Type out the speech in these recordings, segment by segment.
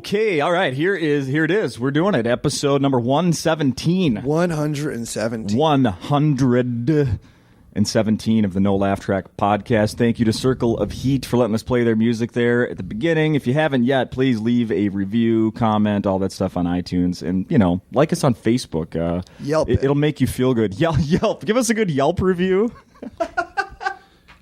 Okay, all right. Here it is. We're doing it. Episode number 117. 117. 117 of the NoLaughTrack podcast. Thank you to Circle of Heat for letting us play their music there at the beginning. If you haven't yet, please leave a review, comment, all that stuff on iTunes, and like us on Facebook. Yelp. It'll make you feel good. Yelp. Give us a good Yelp review.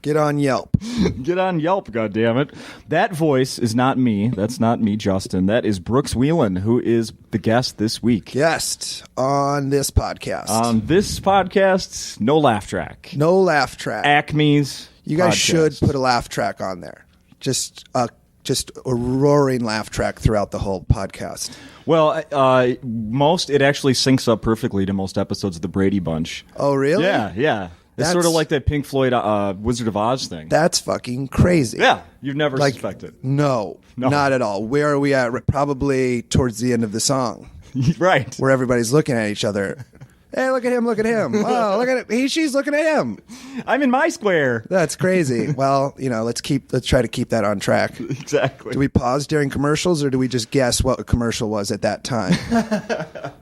Get on Yelp. Get on Yelp, goddammit. That voice is not me. That's not me, Justin. That is Brooks Wheelan, who is the guest this week. Guest on this podcast. NoLaughTrack. NoLaughTrack. Acme's You guys podcast. should put a laugh track on there. Just a roaring laugh track throughout the whole podcast. Well, it actually syncs up perfectly to most episodes of the Brady Bunch. Oh, really? Yeah. It's sort of like that Pink Floyd Wizard of Oz thing. That's fucking crazy. Yeah, you've never suspected. No, not at all. Where are we at? Probably towards the end of the song. Right. Where everybody's looking at each other. Hey, look at him, look at him. Oh, look at it. She's looking at him. I'm in my square. That's crazy. Well, let's try to keep that on track. Exactly. Do we pause during commercials, or do we just guess what a commercial was at that time?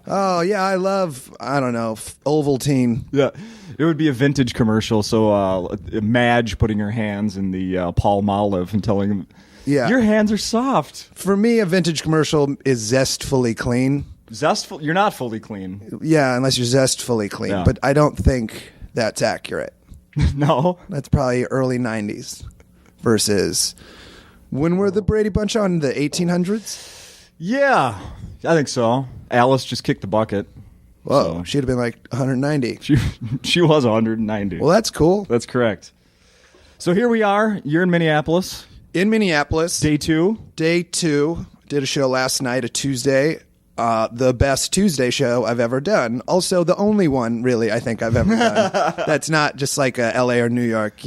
Oh, yeah, I don't know, Ovaltine. Yeah. It would be a vintage commercial, so Madge putting her hands in the Palmolive and telling him, Yeah. your hands are soft. For me, a vintage commercial is zestfully clean. Zestful? You're not fully clean. Yeah, unless you're zestfully clean. Yeah. But I don't think that's accurate. No? That's probably early 90s versus when were the Brady Bunch on, the 1800s? Yeah, I think so. Alice just kicked the bucket. Whoa, So she'd have been like 190. she was 190. Well, that's cool. That's correct. So here we are. You're in Minneapolis. In Minneapolis. Day 2. Day 2. Did a show last night, a Tuesday. The best Tuesday show I've ever done. Also, the only one, really, I think I've ever done. That's not just like a LA or New York,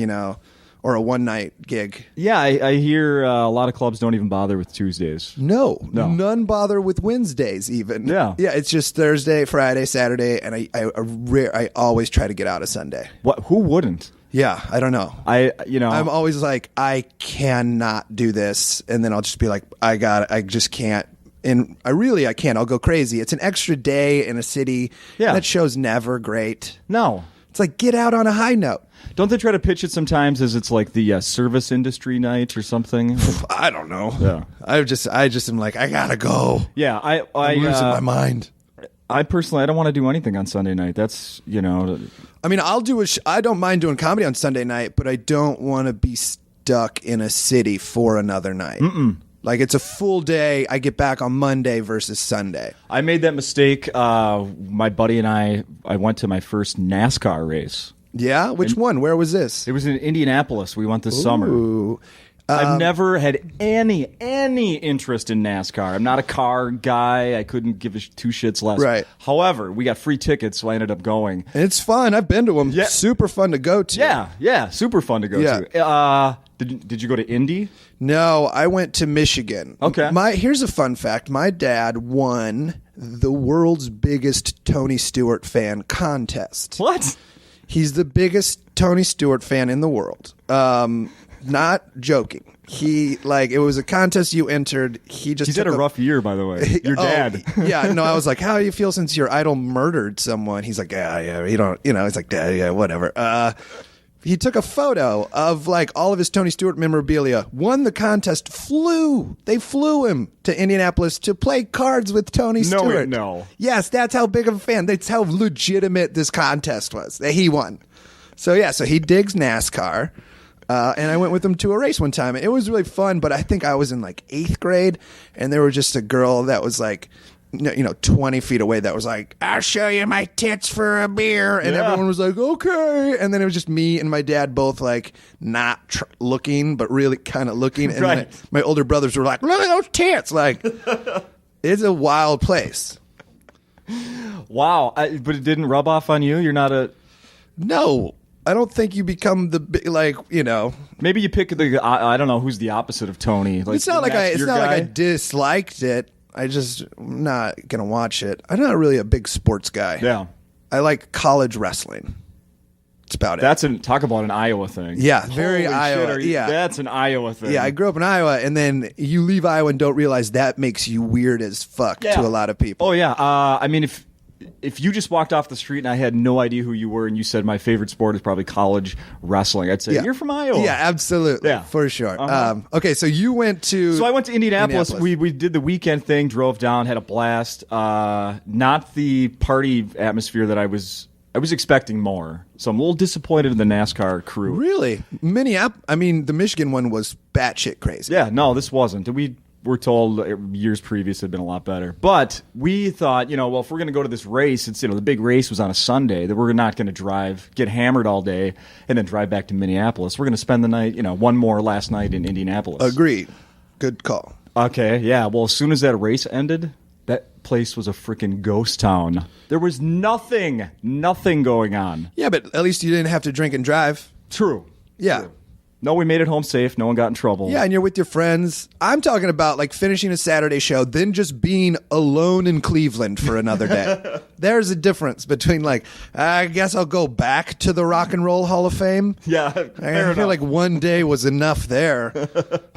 or a one-night gig. Yeah, I hear a lot of clubs don't even bother with Tuesdays. No. No. None bother with Wednesdays even. Yeah. Yeah, it's just Thursday, Friday, Saturday, and I always try to get out a Sunday. What? Who wouldn't? Yeah, I don't know. I'm always like, I cannot do this, and then I'll just be like, I just can't. And I can't. I'll go crazy. It's an extra day in a city. Yeah. That show's never great. No. It's like, get out on a high note. Don't they try to pitch it sometimes as it's like the service industry night or something? I don't know. Yeah. I just am like, I gotta go. Yeah, I'm losing my mind. I personally, I don't want to do anything on Sunday night. That's, I mean, I don't mind doing comedy on Sunday night, but I don't want to be stuck in a city for another night. Like, it's a full day. I get back on Monday versus Sunday. I made that mistake. My buddy and I went to my first NASCAR race. Yeah? Which one? Where was this? It was in Indianapolis. We went this summer. Ooh. I've never had any interest in NASCAR. I'm not a car guy. I couldn't give two shits less. Right. However, we got free tickets, so I ended up going. And it's fun. I've been to them. Yeah. Super fun to go to. Yeah. Super fun to go to. Did you go to Indy? No, I went to Michigan. Okay. Here's a fun fact. My dad won the world's biggest Tony Stewart fan contest. What? He's the biggest Tony Stewart fan in the world. Not joking. It was a contest you entered. He's had a rough year, by the way. Your dad. Yeah, no, I was like, how do you feel since your idol murdered someone? He's like, yeah, you don't, he's like, yeah, whatever. He took a photo of all of his Tony Stewart memorabilia, won the contest, They flew him to Indianapolis to play cards with Tony Stewart. No. Yes, that's how big of a fan. That's how legitimate this contest was that he won. So he digs NASCAR. And I went with him to a race one time. It was really fun, but I think I was in 8th grade, and there was just a girl that was 20 feet away that was like, I'll show you my tits for a beer. And everyone was like, okay. And then it was just me and my dad both not looking, but really kind of looking. And right. then my older brothers were like, look at those tits. It's a wild place. Wow. But it didn't rub off on you? You're not a... No. I don't think you become the Maybe you pick the... I don't know who's the opposite of Tony. It's not like I disliked it. I'm not going to watch it. I'm not really a big sports guy. Yeah. I like college wrestling. That's about it. Talk about an Iowa thing. Yeah, very Holy Iowa. shit, that's an Iowa thing. Yeah, I grew up in Iowa, and then you leave Iowa and don't realize that makes you weird as fuck to a lot of people. Oh yeah. I mean, if you just walked off the street and I had no idea who you were, and you said my favorite sport is probably college wrestling, I'd say you're from Iowa. Yeah, absolutely. Yeah, for sure. Okay, so you went to. So I went to Indianapolis. We did the weekend thing, drove down, had a blast. Not the party atmosphere that I was expecting more. So I'm a little disappointed in the NASCAR crew. Really? Minneapolis? I mean, the Michigan one was batshit crazy. Yeah, no, this wasn't. We were told years previous had been a lot better. But we thought, well, if we're going to go to this race, it's, the big race was on a Sunday, that we're not going to get hammered all day, and then drive back to Minneapolis. We're going to spend the night, one more last night in Indianapolis. Agreed. Good call. Okay, yeah. Well, as soon as that race ended, that place was a freaking ghost town. There was nothing going on. Yeah, but at least you didn't have to drink and drive. True. Yeah. True. No, we made it home safe. No one got in trouble. Yeah, and you're with your friends. I'm talking about like finishing a Saturday show, then just being alone in Cleveland for another day. There's a difference between like, I guess I'll go back to the Rock and Roll Hall of Fame. Yeah, I feel like one day was enough there.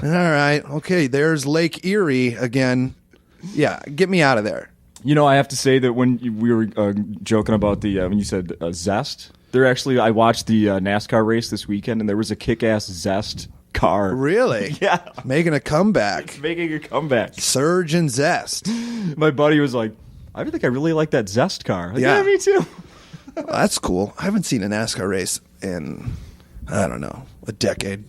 All right, okay, there's Lake Erie again. Yeah, get me out of there. I have to say that when we were joking about when you said Zest, I watched the NASCAR race this weekend, and there was a kick-ass Zest car. Really? Yeah. Making a comeback. Making a comeback. Surge and Zest. My buddy was like, I think I really like that Zest car. Like, yeah, me too. Well, that's cool. I haven't seen a NASCAR race in, I don't know, a decade.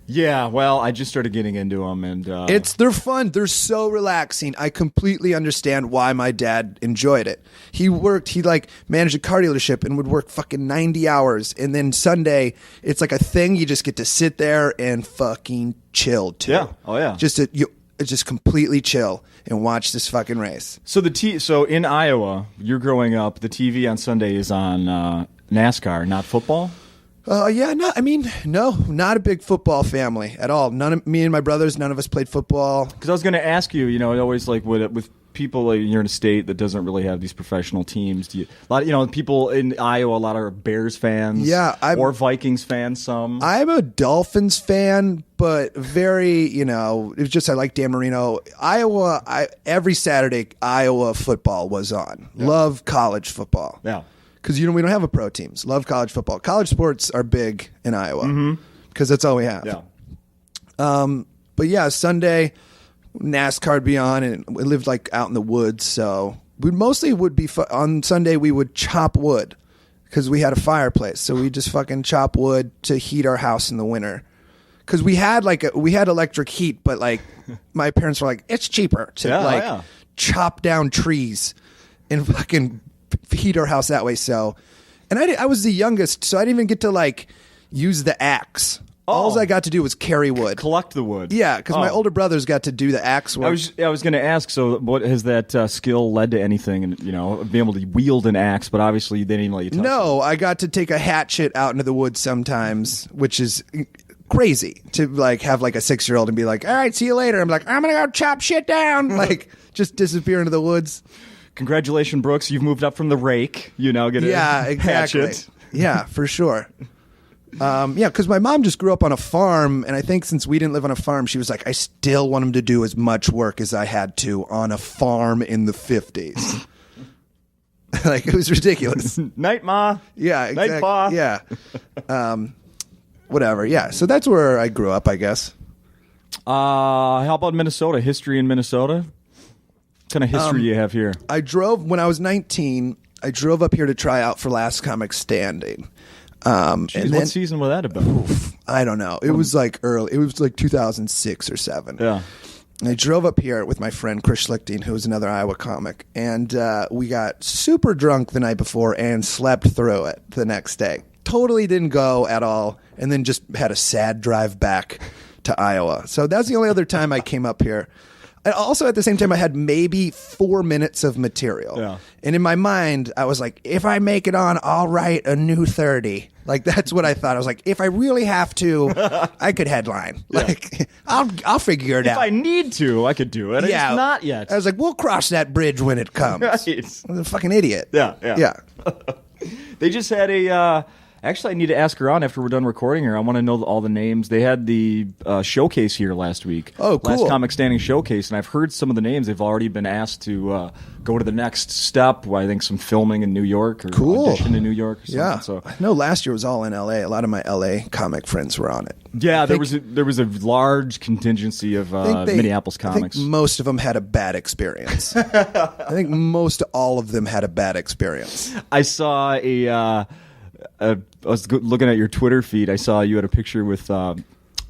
Yeah, well, I just started getting into them, and they're fun. They're so relaxing. I completely understand why my dad enjoyed it. He managed a car dealership and would work fucking 90 hours, and then Sunday it's like a thing. You just get to sit there and fucking chill too. Yeah, oh yeah. Just completely chill and watch this fucking race. So so in Iowa, you're growing up. The TV on Sunday is on NASCAR, not football. Yeah, no, not a big football family at all. Me and my brothers, none of us played football. Because I was going to ask you, always like with people, you're in a state that doesn't really have these professional teams. People in Iowa, a lot are Bears fans, or Vikings fans. Some. I'm a Dolphins fan, but very, it's just I like Dan Marino. Iowa, every Saturday, Iowa football was on. Yeah. Love college football. Yeah. Because we don't have a pro teams. Love college football. College sports are big in Iowa because that's all we have. Yeah. But yeah, Sunday NASCAR would be on, and we lived like out in the woods, so we mostly would be on Sunday. We would chop wood because we had a fireplace, so we just fucking chop wood to heat our house in the winter. Because we had electric heat, but like my parents were like, it's cheaper to chop down trees and fucking heat our house that way. So, and I was the youngest, so I didn't even get to like use the axe. All I got to do was carry wood, collect the wood. Yeah, because my older brothers got to do the axe work. I was going to ask. So, what has that skill led to anything? And being able to wield an axe, but obviously they didn't let you touch it. I got to take a hatchet out into the woods sometimes, which is crazy to like have like a 6-year-old and be like, all right, see you later. I'm like, I'm gonna go chop shit down, like just disappear into the woods. Congratulations, Brooks. You've moved up from the rake. You now get a exactly. hatchet. Yeah, for sure. Because my mom just grew up on a farm, and I think since we didn't live on a farm, she was like, I still want him to do as much work as I had to on a farm in the 50s. Like, it was ridiculous. Night, Ma. Yeah, exactly. Night, Pa. Yeah. Whatever, yeah. So that's where I grew up, I guess. How about Minnesota? History in Minnesota? What kind of history do you have here? When I was 19, I drove up here to try out for Last Comic Standing. And then, what season was that about? I don't know. It was like early. It was like 2006 or 7. Yeah. And I drove up here with my friend Chris Schlichting, who was another Iowa comic, and we got super drunk the night before and slept through it the next day. Totally didn't go at all, and then just had a sad drive back to Iowa. So that's the only other time I came up here. And also at the same time, I had maybe 4 minutes of material. Yeah. And in my mind, I was like, if I make it on, I'll write a new 30. Like, that's what I thought. I was like, if I really have to, I could headline. Like, I'll figure it out. If I need to, I could do it. Yeah. It's not yet. I was like, we'll cross that bridge when it comes. Right. I'm a fucking idiot. Yeah. They just had a. Actually, I need to ask around after we're done recording here. I want to know all the names. They had the showcase here last week. Oh, cool. Last Comic Standing showcase, and I've heard some of the names. They've already been asked to go to the next step. I think some filming in New York or audition in New York. Or something. Yeah. So I know last year was all in L.A. A lot of my L.A. comic friends were on it. yeah, there was a large contingency of Minneapolis comics. I think most of them had a bad experience. I think most all of them had a bad experience. I saw I was looking at your Twitter feed. I saw you had a picture with, God,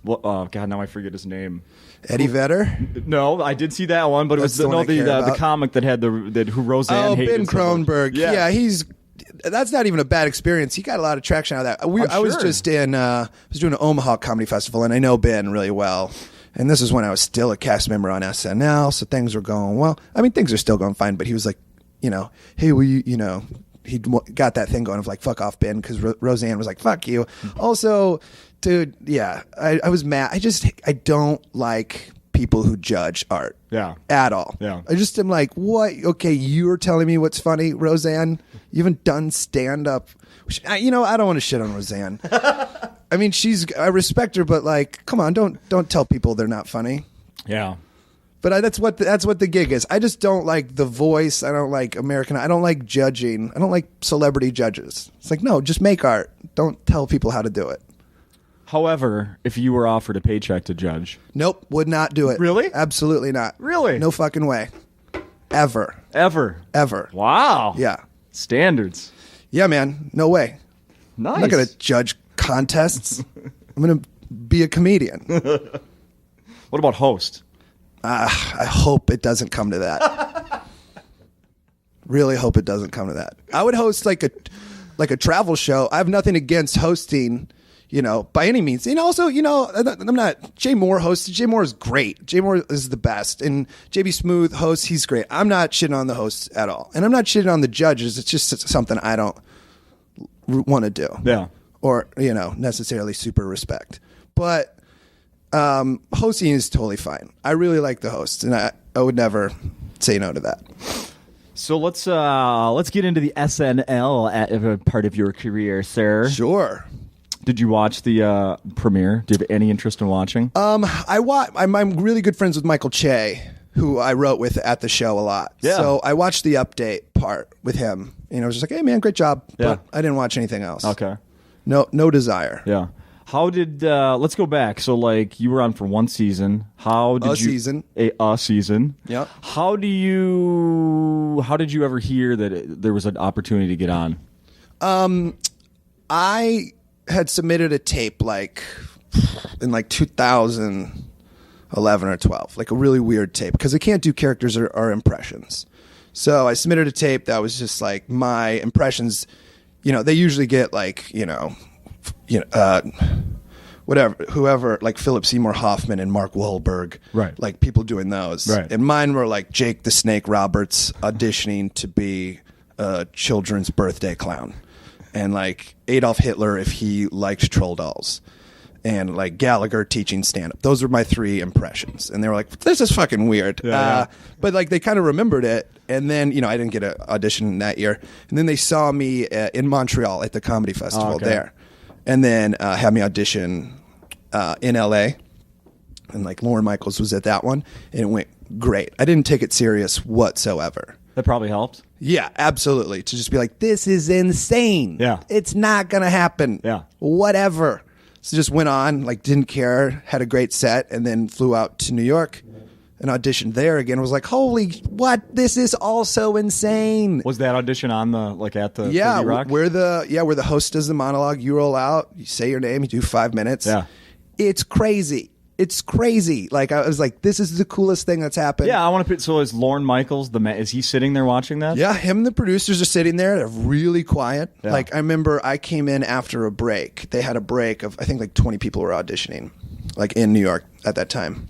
now I forget his name. Eddie Vedder? No, I did see that one, but That's it was the the comic that had who Roseanne hated. Ben Cronenberg. Yeah, that's not even a bad experience. He got a lot of traction out of that. I was just doing an Omaha Comedy Festival, and I know Ben really well. And this is when I was still a cast member on SNL, so things were going well. I mean, things are still going fine, but he was like, hey, will you, he got that thing going of like, fuck off, Ben, because Roseanne was like, fuck you. Also, dude, yeah, I was mad. I don't like people who judge art. Yeah. At all. Yeah. I just am like, what? Okay, you're telling me what's funny, Roseanne? You haven't done stand-up. I don't want to shit on Roseanne. I mean, I respect her, but like, come on, don't tell people they're not funny. Yeah. But that's what the gig is. I just don't like The Voice. I don't like American. I don't like judging. I don't like celebrity judges. It's like, no, just make art. Don't tell people how to do it. However, if you were offered a paycheck to judge, nope, would not do it. Really? Absolutely not. Really? No fucking way. Ever. Wow. Yeah. Standards. Yeah, man. No way. Nice. I'm not going to judge contests. I'm going to be a comedian. What about host? I hope it doesn't come to that. Really hope it doesn't come to that. I would host like a travel show. I have nothing against hosting, by any means. And also, I'm not. Jay Moore hosts. Jay Moore is great. Jay Moore is the best. And JB Smooth hosts. He's great. I'm not shitting on the hosts at all. And I'm not shitting on the judges. It's just something I don't want to do. Yeah. Or, necessarily super respect. But hosting is totally fine. I really like the hosts, and I would never say no to that. So let's get into the SNL part of your career, sir. Sure. Did you watch the premiere? Do you have any interest in watching? I'm really good friends with Michael Che, who I wrote with at the show a lot. Yeah. So I watched the update part with him. I was just like, hey man, great job. Yeah. But I didn't watch anything else. Okay. No desire. Yeah. How did let's go back. So like you were on for one season. How did season. A season. Yep. How did you ever hear that there was an opportunity to get on? I had submitted a tape in 2011 or 12, like a really weird tape because I can't do characters or impressions. So I submitted a tape that was just like my impressions. They usually get whoever, like Philip Seymour Hoffman and Mark Wahlberg, right? Like people doing those, right? And mine were like Jake the Snake Roberts auditioning to be a children's birthday clown, and like Adolf Hitler if he likes troll dolls, and like Gallagher teaching stand-up. Those were my three impressions, and they were like, "This is fucking weird," yeah. But like they kind of remembered it. And then, I didn't get an audition that year. And then they saw me in Montreal at the comedy festival there. And then had me audition in LA. And like Lorne Michaels was at that one. And it went great. I didn't take it serious whatsoever. That probably helped. Yeah, absolutely. To just be like, this is insane. Yeah. It's not going to happen. Yeah. Whatever. So just went on, like didn't care, had a great set, and then flew out to New York. And auditioned there again. Was like, holy, what? This is also insane. Was that audition on at the 30 Rock? where the host does the monologue. You roll out, you say your name, you do 5 minutes. Yeah, it's crazy. It's crazy. Like I was like, this is the coolest thing that's happened. Yeah, I want to put. So is Lorne Michaels is he sitting there watching that? Yeah, him and the producers are sitting there. They're really quiet. Yeah. Like I remember, I came in after a break. They had a break of I think like 20 people were auditioning, like in New York at that time.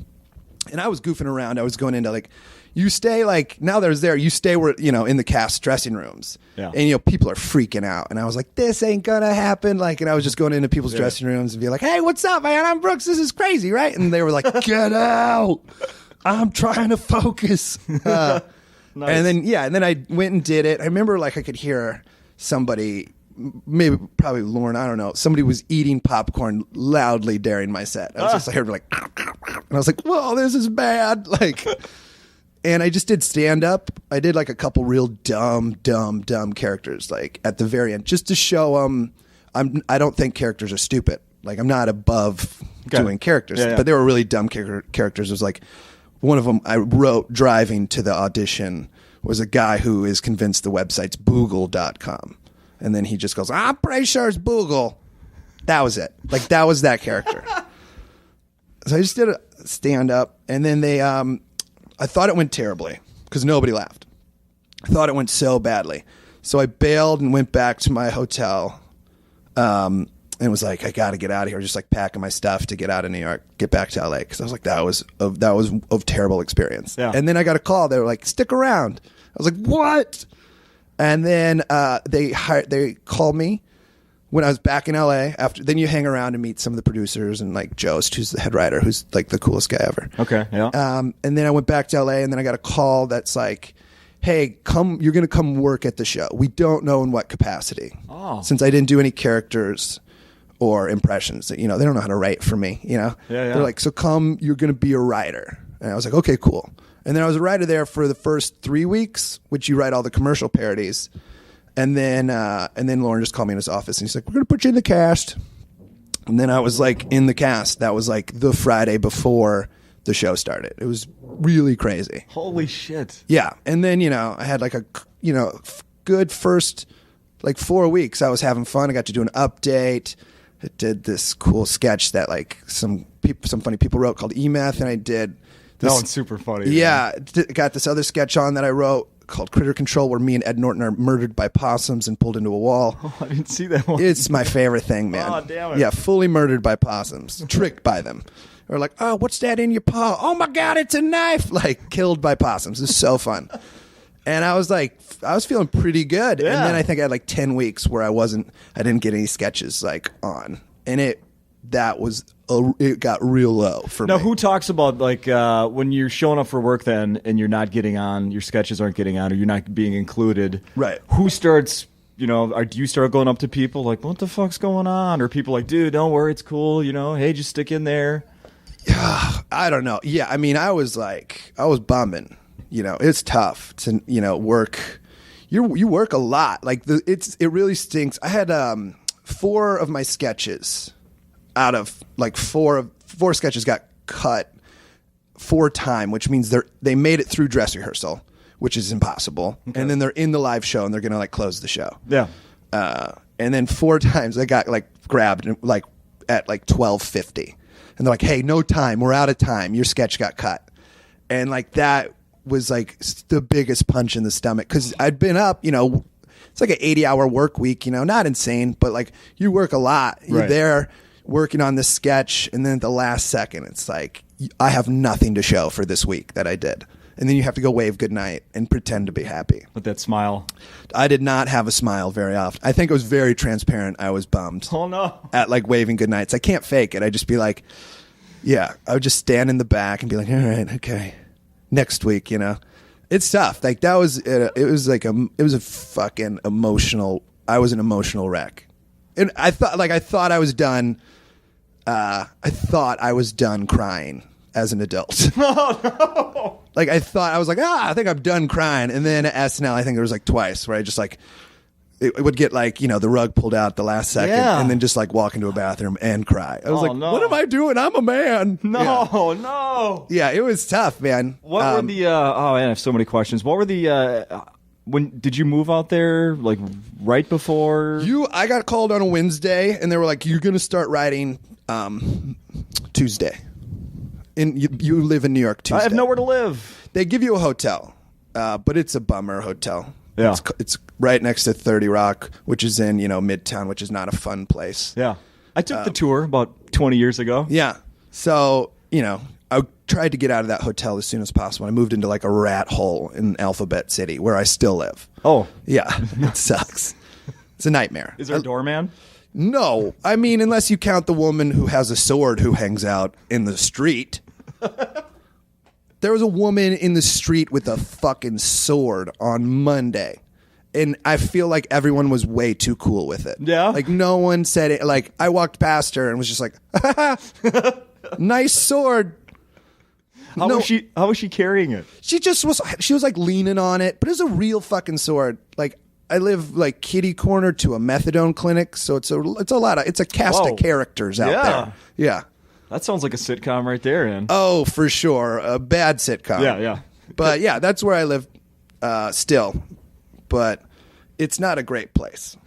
And I was goofing around. I was going into like, you stay like, now there's there, you stay where, in the cast dressing rooms. Yeah. And, people are freaking out. And I was like, this ain't going to happen. Like, and I was just going into people's dressing rooms and be like, hey, what's up, man? I'm Brooks. This is crazy, right? And they were like, get out. I'm trying to focus. Nice. And then I went and did it. I remember like I could hear somebody probably Lauren, I don't know. Somebody was eating popcorn loudly during my set. I was just heard like, and I was like, whoa, this is bad. Like, and I just did stand up. I did like a couple real dumb characters, like at the very end, just to show I don't think characters are stupid. Like, I'm not above doing characters, but they were really dumb characters. It was like one of them I wrote driving to the audition was a guy who is convinced the website's Boogle.com. And then he just goes, I'm pretty sure it's Boogle. That was it. Like, that was that character. So I just did a stand up, and then I thought it went terribly because nobody laughed. I thought it went so badly. So I bailed and went back to my hotel. And was like, I got to get out of here. Just like packing my stuff to get out of New York, get back to LA. Because I was like, that was a terrible experience. Yeah. And then I got a call. They were like, stick around. I was like, what? And then they called me when I was back in LA. Then you hang around and meet some of the producers and like Jost, who's the head writer, who's like the coolest guy ever. Okay, yeah. And then I went back to LA, and then I got a call that's like, hey, you're going to come work at the show. We don't know in what capacity. Oh. Since I didn't do any characters or impressions, they don't know how to write for me, Yeah. They're like, so come, you're going to be a writer. And I was like, okay, cool. And then I was a writer there for the first 3 weeks, which you write all the commercial parodies. And then Lauren just called me in his office, and he's like, we're going to put you in the cast. And then I was like in the cast. That was like the Friday before the show started. It was really crazy. Holy shit. Yeah. And then, I had like a, good first like 4 weeks. I was having fun. I got to do an update. I did this cool sketch that like some funny people wrote called E-Math, and I did this. That one's super funny. Yeah. Got this other sketch on that I wrote called Critter Control, where me and Ed Norton are murdered by possums and pulled into a wall. Oh, I didn't see that one. It's my favorite thing, man. Oh, damn it. Yeah, fully murdered by possums. Tricked by them. Or like, oh, what's that in your paw? Oh my God, it's a knife. Like, killed by possums. It's so fun. And I was like, I was feeling pretty good. Yeah. And then I think I had like 10 weeks where I didn't get any sketches like on. And it got real low for me. Now, who talks about like when you're showing up for work then and you're not getting on, your sketches aren't getting on, or you're not being included? Right. Who starts, do you start going up to people like, what the fuck's going on? Or people like, dude, don't worry, it's cool, hey, just stick in there. I don't know. Yeah, I mean, I was bumming. It's tough to work. You work a lot. Like it really stinks. I had 4 of my sketches out of like four sketches got cut 4 times, which means they made it through dress rehearsal, which is impossible. Okay. And then they're in the live show and they're gonna like close the show. Yeah. And then 4 times I got like grabbed like at like 12:50. And they're like, hey, no time. We're out of time. Your sketch got cut. And like that was like the biggest punch in the stomach because I'd been up, it's like an 80-hour work week, not insane, but like you work a lot. You're right there working on this sketch. And then at the last second, it's like, I have nothing to show for this week that I did. And then you have to go wave goodnight and pretend to be happy. With that smile. I did not have a smile very often. I think it was very transparent. I was bummed. Oh, no. At like waving goodnights. I can't fake it. I'd just be like, yeah. I would just stand in the back and be like, all right, okay. Next week, It's tough. Like that was, it was a fucking emotional, I was an emotional wreck. And I thought I was done. I thought I was done crying as an adult. Oh, no. Like I was like, I think I'm done crying. And then at SNL, I think there was like twice where I just like, it would get like, the rug pulled out the last second and then just like walk into a bathroom and cry. I was like, no. What am I doing? I'm a man. No. Yeah, it was tough, man. What were the, oh man, I have so many questions. What were the, when did you move out there? Like right before? I got called on a Wednesday and they were like, you're going to start writing Tuesday. And you live in New York Tuesday. I have nowhere to live. They give you a hotel, but it's a bummer hotel. Yeah. It's right next to 30 Rock, which is in, Midtown, which is not a fun place. Yeah. I took the tour about 20 years ago. Yeah. So, I tried to get out of that hotel as soon as possible. I moved into like a rat hole in Alphabet City where I still live. Oh. Yeah. It sucks. It's a nightmare. Is there a doorman? No. I mean, unless you count the woman who has a sword who hangs out in the street. There was a woman in the street with a fucking sword on Monday. and I feel like everyone was way too cool with it. Yeah? Like, no one said it. Like, I walked past her and was just like, nice sword. How was she carrying it? She was like leaning on it, but it's a real fucking sword. Like, I live like kitty corner to a methadone clinic, so it's a cast of characters out there. Yeah. That sounds like a sitcom right there, man. Oh, for sure. A bad sitcom. Yeah. But yeah, that's where I live still. But it's not a great place.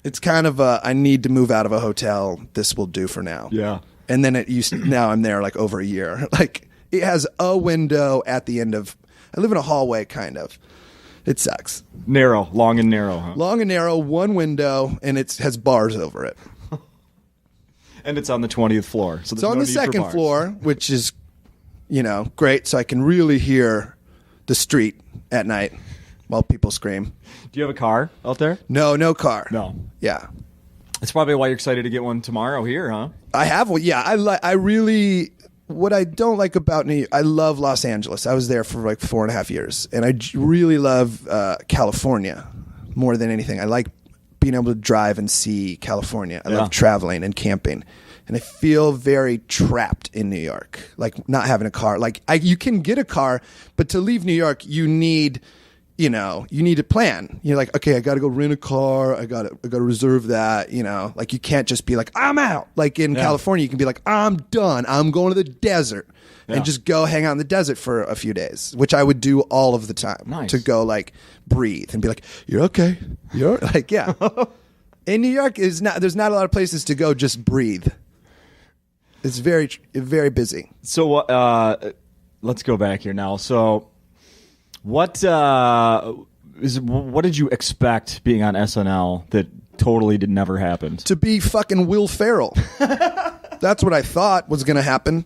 It's kind of I need to move out of a hotel. This will do for now. Yeah. And then now I'm there like over a year. Like, it has a window at the end of... I live in a hallway, kind of. It sucks. Narrow. Long and narrow, huh? Long and narrow, one window, and it has bars over it. And it's on the 20th floor. So it's on the second floor, which is, great, so I can really hear the street at night while people scream. Do you have a car out there? No car. No. Yeah. That's probably why you're excited to get one tomorrow here, huh? I have one. Yeah, I really... What I don't like about New York, I love Los Angeles. I was there for like 4.5 years, and I really love California more than anything. I like being able to drive and see California. I love traveling and camping, and I feel very trapped in New York, like not having a car. Like, you can get a car, but to leave New York, you need a plan. You're like, okay, I got to go rent a car. I got to reserve that. Like, you can't just be like, I'm out. Like in California, you can be like, I'm done. I'm going to the desert and just go hang out in the desert for a few days, which I would do all of the time. Nice. To go like breathe and be like, you're okay. You're like, yeah. In New York there's not a lot of places to go. Just breathe. It's very, very busy. So let's go back here now. So what did you expect being on SNL that totally never happened? To be fucking Will Ferrell. That's what I thought was going to happen.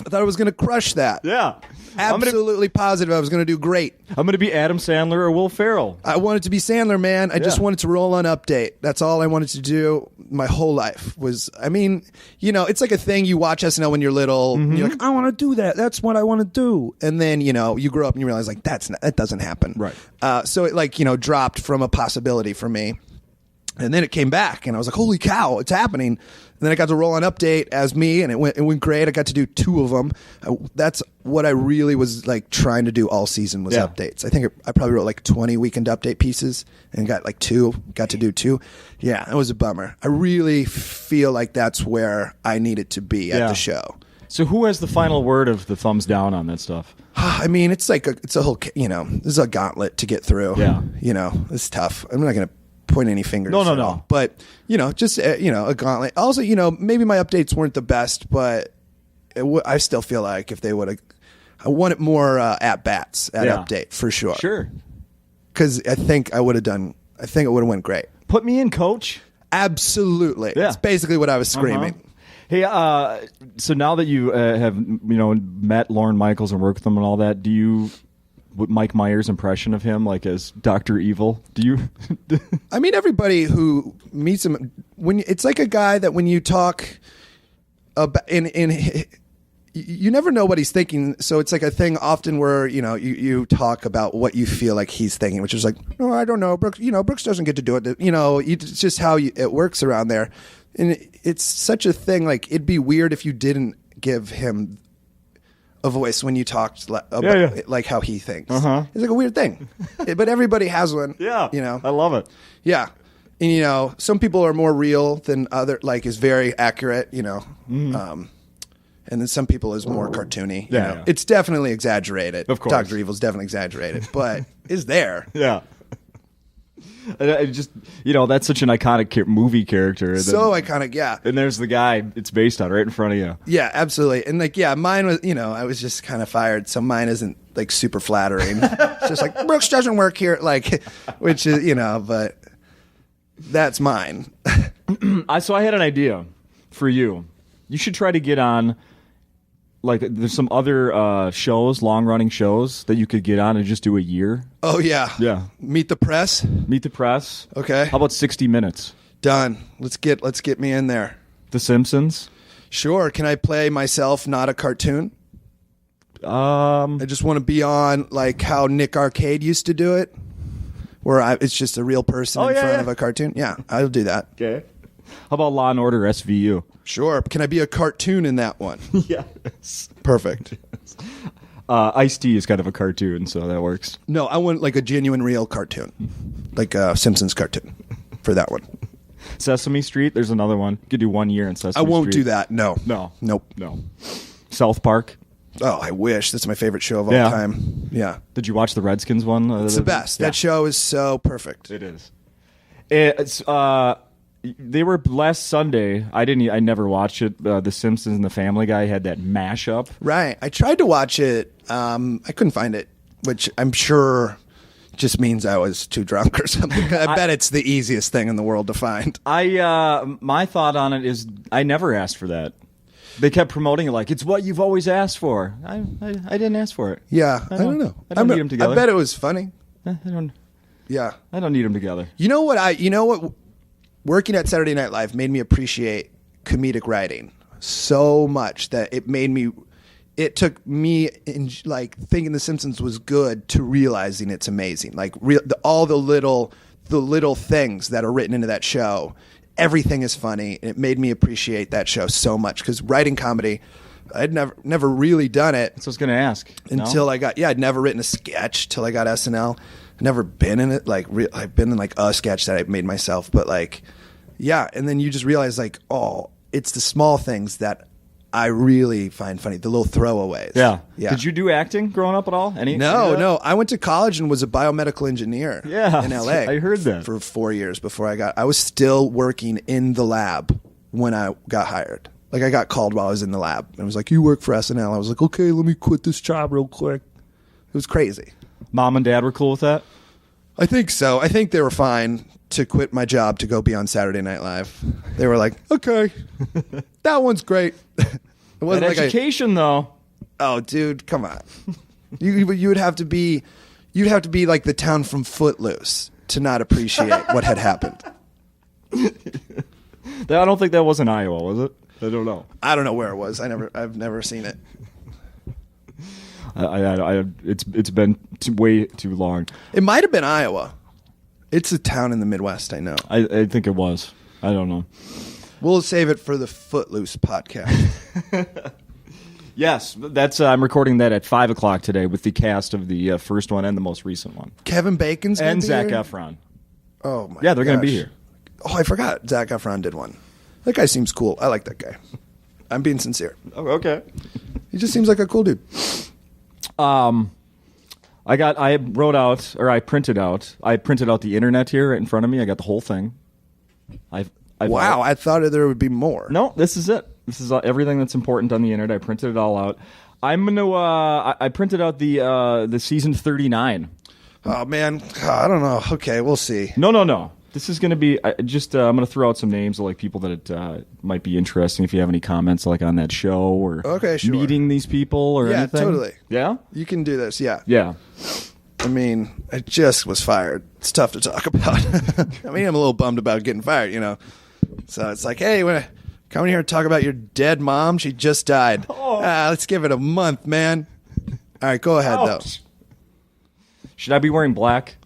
I thought I was going to crush that. Yeah. Absolutely positive I was going to do great. I'm going to be Adam Sandler or Will Ferrell. I wanted to be Sandler, man. I just wanted to roll on Update. That's all I wanted to do my whole life was, it's like a thing you watch SNL when you're little. And you're like, I want to do that. That's what I want to do. And then, you grow up and you realize like, that doesn't happen. Right. So it dropped from a possibility for me. And then it came back, and I was like, holy cow, it's happening. And then I got to roll on Update as me, and it went great. I got to do 2 of them. That's what I really was like trying to do all season was updates. I think I probably wrote like 20 weekend update pieces and got to do 2. Yeah, it was a bummer. I really feel like that's where I needed to be at the show. So who has the final word of the thumbs down on that stuff? I mean, it's a whole, this is a gauntlet to get through. Yeah. It's tough. I'm not going to point any fingers. No. But, just, a gauntlet. Also, maybe my updates weren't the best, but I still feel like if they would have, I wanted more at-bats at Update, for sure. Sure. Because I think it would have went great. Put me in, coach. Absolutely. Yeah. That's basically what I was screaming. Hey, so now that you have, met Lorne Michaels and worked with him and all that, do you... Mike Myers' impression of him, like as Dr. Evil? Do you? I mean, everybody who meets him, it's like a guy that when you talk about, you never know what he's thinking. So it's like a thing often where you talk about what you feel like he's thinking, which is like, oh, I don't know, Brooks. Brooks doesn't get to do it. It's just how it works around there, and it's such a thing. Like, it'd be weird if you didn't give him a voice when you talked about like how he thinks. It's like a weird thing, but everybody has one. Yeah, I love it. Yeah, and some people are more real than other. Like, is very accurate. And then some people is more cartoony. Yeah, it's definitely exaggerated. Of course, Dr. Evil's definitely exaggerated, but is there? Yeah. I just, that's such an iconic movie character. So iconic, yeah. And there's the guy it's based on right in front of you. Yeah, absolutely. And mine was, I was just kind of fired, so mine isn't like super flattering. It's just like, Brooks doesn't work here, like, which is, but that's mine. So I had an idea for you. You should try to get on. Like, there's some other shows, long-running shows that you could get on and just do a year. Oh, yeah. Yeah. Meet the Press? Meet the Press. Okay. How about 60 Minutes? Done. Let's get me in there. The Simpsons? Sure. Can I play myself, not a cartoon? I just want to be on, like, how Nick Arcade used to do it, where it's just a real person in front of a cartoon. Yeah, I'll do that. Okay. How about Law and Order SVU? Sure. Can I be a cartoon in that one? Yes. Perfect. Ice-T is kind of a cartoon, so that works. No, I want like a genuine, real cartoon, like a Simpsons cartoon for that one. Sesame Street, there's another one. You could do 1 year in Sesame Street. I won't do that. No. Nope. No. South Park. Oh, I wish. That's my favorite show of all time. Yeah. Did you watch the Redskins one? It's the best. Yeah. That show is so perfect. It is. They were last Sunday. I never watched it. The Simpsons and the Family Guy had that mashup. Right. I tried to watch it. I couldn't find it, which I'm sure just means I was too drunk or something. I bet it's the easiest thing in the world to find. My thought on it is I never asked for that. They kept promoting it like it's what you've always asked for. I didn't ask for it. Yeah, I don't know. I don't need them together. I bet it was funny. I don't need them together. You know what? Working at Saturday Night Live made me appreciate comedic writing so much that it took me in like thinking The Simpsons was good to realizing it's amazing. Like all the little things that are written into that show. Everything is funny, and it made me appreciate that show so much because writing comedy, I'd never really done it. That's what I was going to ask. Until I'd never written a sketch till I got SNL. I'd never been in it. I've been in like a sketch that I made myself, but and then you just realize it's the small things that I really find funny, the little throwaways. Yeah. Did you do acting growing up at all? No. I went to college and was a biomedical engineer in LA. I heard that. For 4 years before I was still working in the lab when I got hired. Like I got called while I was in the lab. And it was like, you work for SNL. I was like, okay, let me quit this job real quick. It was crazy. Mom and Dad were cool with that? I think so. I think they were fine to quit my job to go be on Saturday Night Live. They were like, okay, that one's great. It wasn't that education, though. Oh, dude, come on. You would have to be, like the town from Footloose to not appreciate what had happened. I don't think that was in Iowa, was it? I don't know. I don't know where it was. I've never seen it. It's been way too long. It might have been Iowa. It's a town in the Midwest, I know. I think it was. I don't know. We'll save it for the Footloose podcast. Yes, that's. I'm recording that at 5:00 today with the cast of the first one and the most recent one. Kevin Bacon's gonna and be Zac here? Efron. Oh my! Yeah, they're going to be here. Oh, I forgot. Zac Efron did one. That guy seems cool. I like that guy. I'm being sincere. Oh, okay. He just seems like a cool dude. I printed out the internet here right in front of me. I got the whole thing. Wow, I thought there would be more. No, this is it. This is everything that's important on the internet. I printed it all out. I'm gonna. I printed out the season 39. Oh man, I don't know. Okay, we'll see. No. This is gonna be I'm gonna throw out some names of like people that might be interesting. If you have any comments like on that show or meeting these people or anything. Yeah, totally. Yeah, you can do this. Yeah. Yeah. I mean, I just was fired. It's tough to talk about. I mean, I'm a little bummed about getting fired, you know. So it's like, hey, come in here and talk about your dead mom. She just died. Oh. Let's give it a month, man. All right, go ahead, though. Should I be wearing black?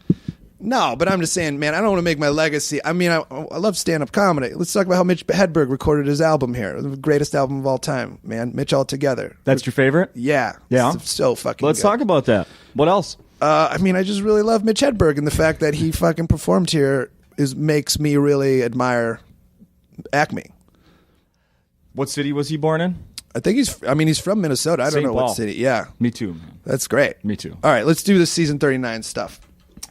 No, but I'm just saying, man, I don't want to make my legacy. I mean, I love stand-up comedy. Let's talk about how Mitch Hedberg recorded his album here. The greatest album of all time, man. Mitch Altogether. That's your favorite? Yeah. Yeah? It's so fucking Let's good. talk about that. What else? I mean, I just really love Mitch Hedberg, and the fact that he fucking performed here makes me really admire Acme. What city was he born in? I think he's from Minnesota. I don't know what city. Yeah. Me too, man. That's great. Me too. All right, let's do the season 39 stuff.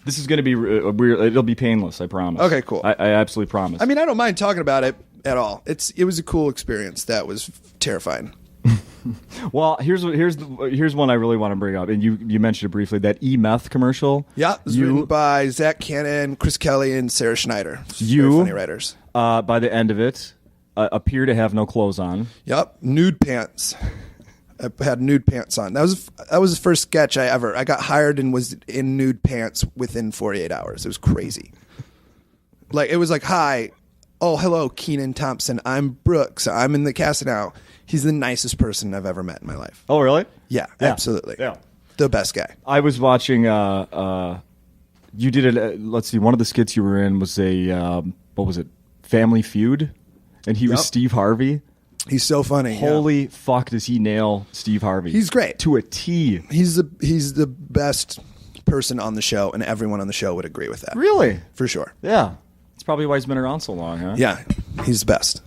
This is going to be weird. It'll be painless, I promise. Okay, cool. I absolutely promise. I mean, I don't mind talking about it at all. It was a cool experience that was terrifying. Well, here's one I really want to bring up, and you mentioned it briefly, that E-Meth commercial. Yeah, it was written by Zach Cannon, Chris Kelly, and Sarah Schneider. Very funny writers. By the end of it, appear to have no clothes on. Yep, nude pants. I had nude pants on. That was the first sketch I got hired and was in nude pants within 48 hours. It was crazy. Like, it was like, hi, oh, hello, Kenan Thompson. I'm Brooks. I'm in the cast now. He's the nicest person I've ever met in my life. Oh, really? Yeah, absolutely. Yeah. The best guy. I was watching You did it. Let's see. One of the skits you were in was what was it? Family Feud, and he was Steve Harvey. He's so funny. Holy fuck, does he nail Steve Harvey? He's great to a T. He's the best person on the show, and everyone on the show would agree with that. Really, for sure. Yeah, that's probably why he's been around so long, huh? Yeah, he's the best.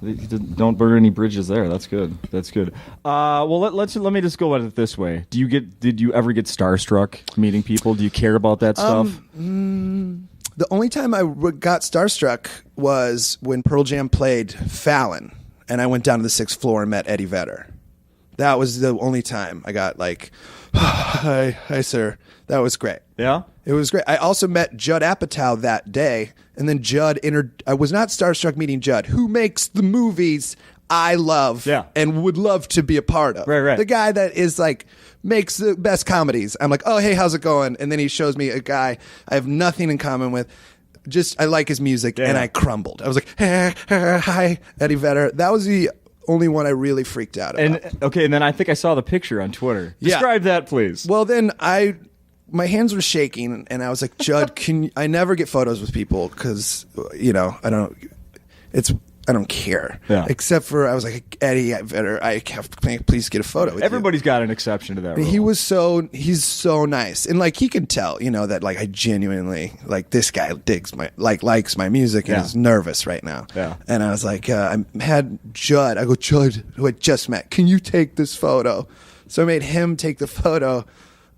Don't burn any bridges there. That's good. That's good. Well, let me just go at it this way. Did you ever get starstruck meeting people? Do you care about that stuff? The only time I got starstruck was when Pearl Jam played Fallon, and I went down to the 6th floor and met Eddie Vedder. That was the only time I got like, hi, sir. That was great. Yeah? It was great. I also met Judd Apatow that day, and then Judd I was not starstruck meeting Judd, who makes the movies I love and would love to be a part of. Right. The guy that is like, makes the best comedies. I'm like, oh, hey, how's it going? And then he shows me a guy I have nothing in common with. Just, I like his music, and I crumbled. I was like, hi, Eddie Vedder. That was the only one I really freaked out about. And then I think I saw the picture on Twitter. Describe that, please. Well, then my hands were shaking, and I was like, Judd, I never get photos with people because, I don't care. Yeah. Except for I was like, Eddie Vedder, please get a photo with Everybody's got an exception to that rule. He's so nice. And like he can tell, that like I genuinely like this guy likes my music and is nervous right now. Yeah. And I was like, I had Judd. I go, Judd, who I just met, can you take this photo? So I made him take the photo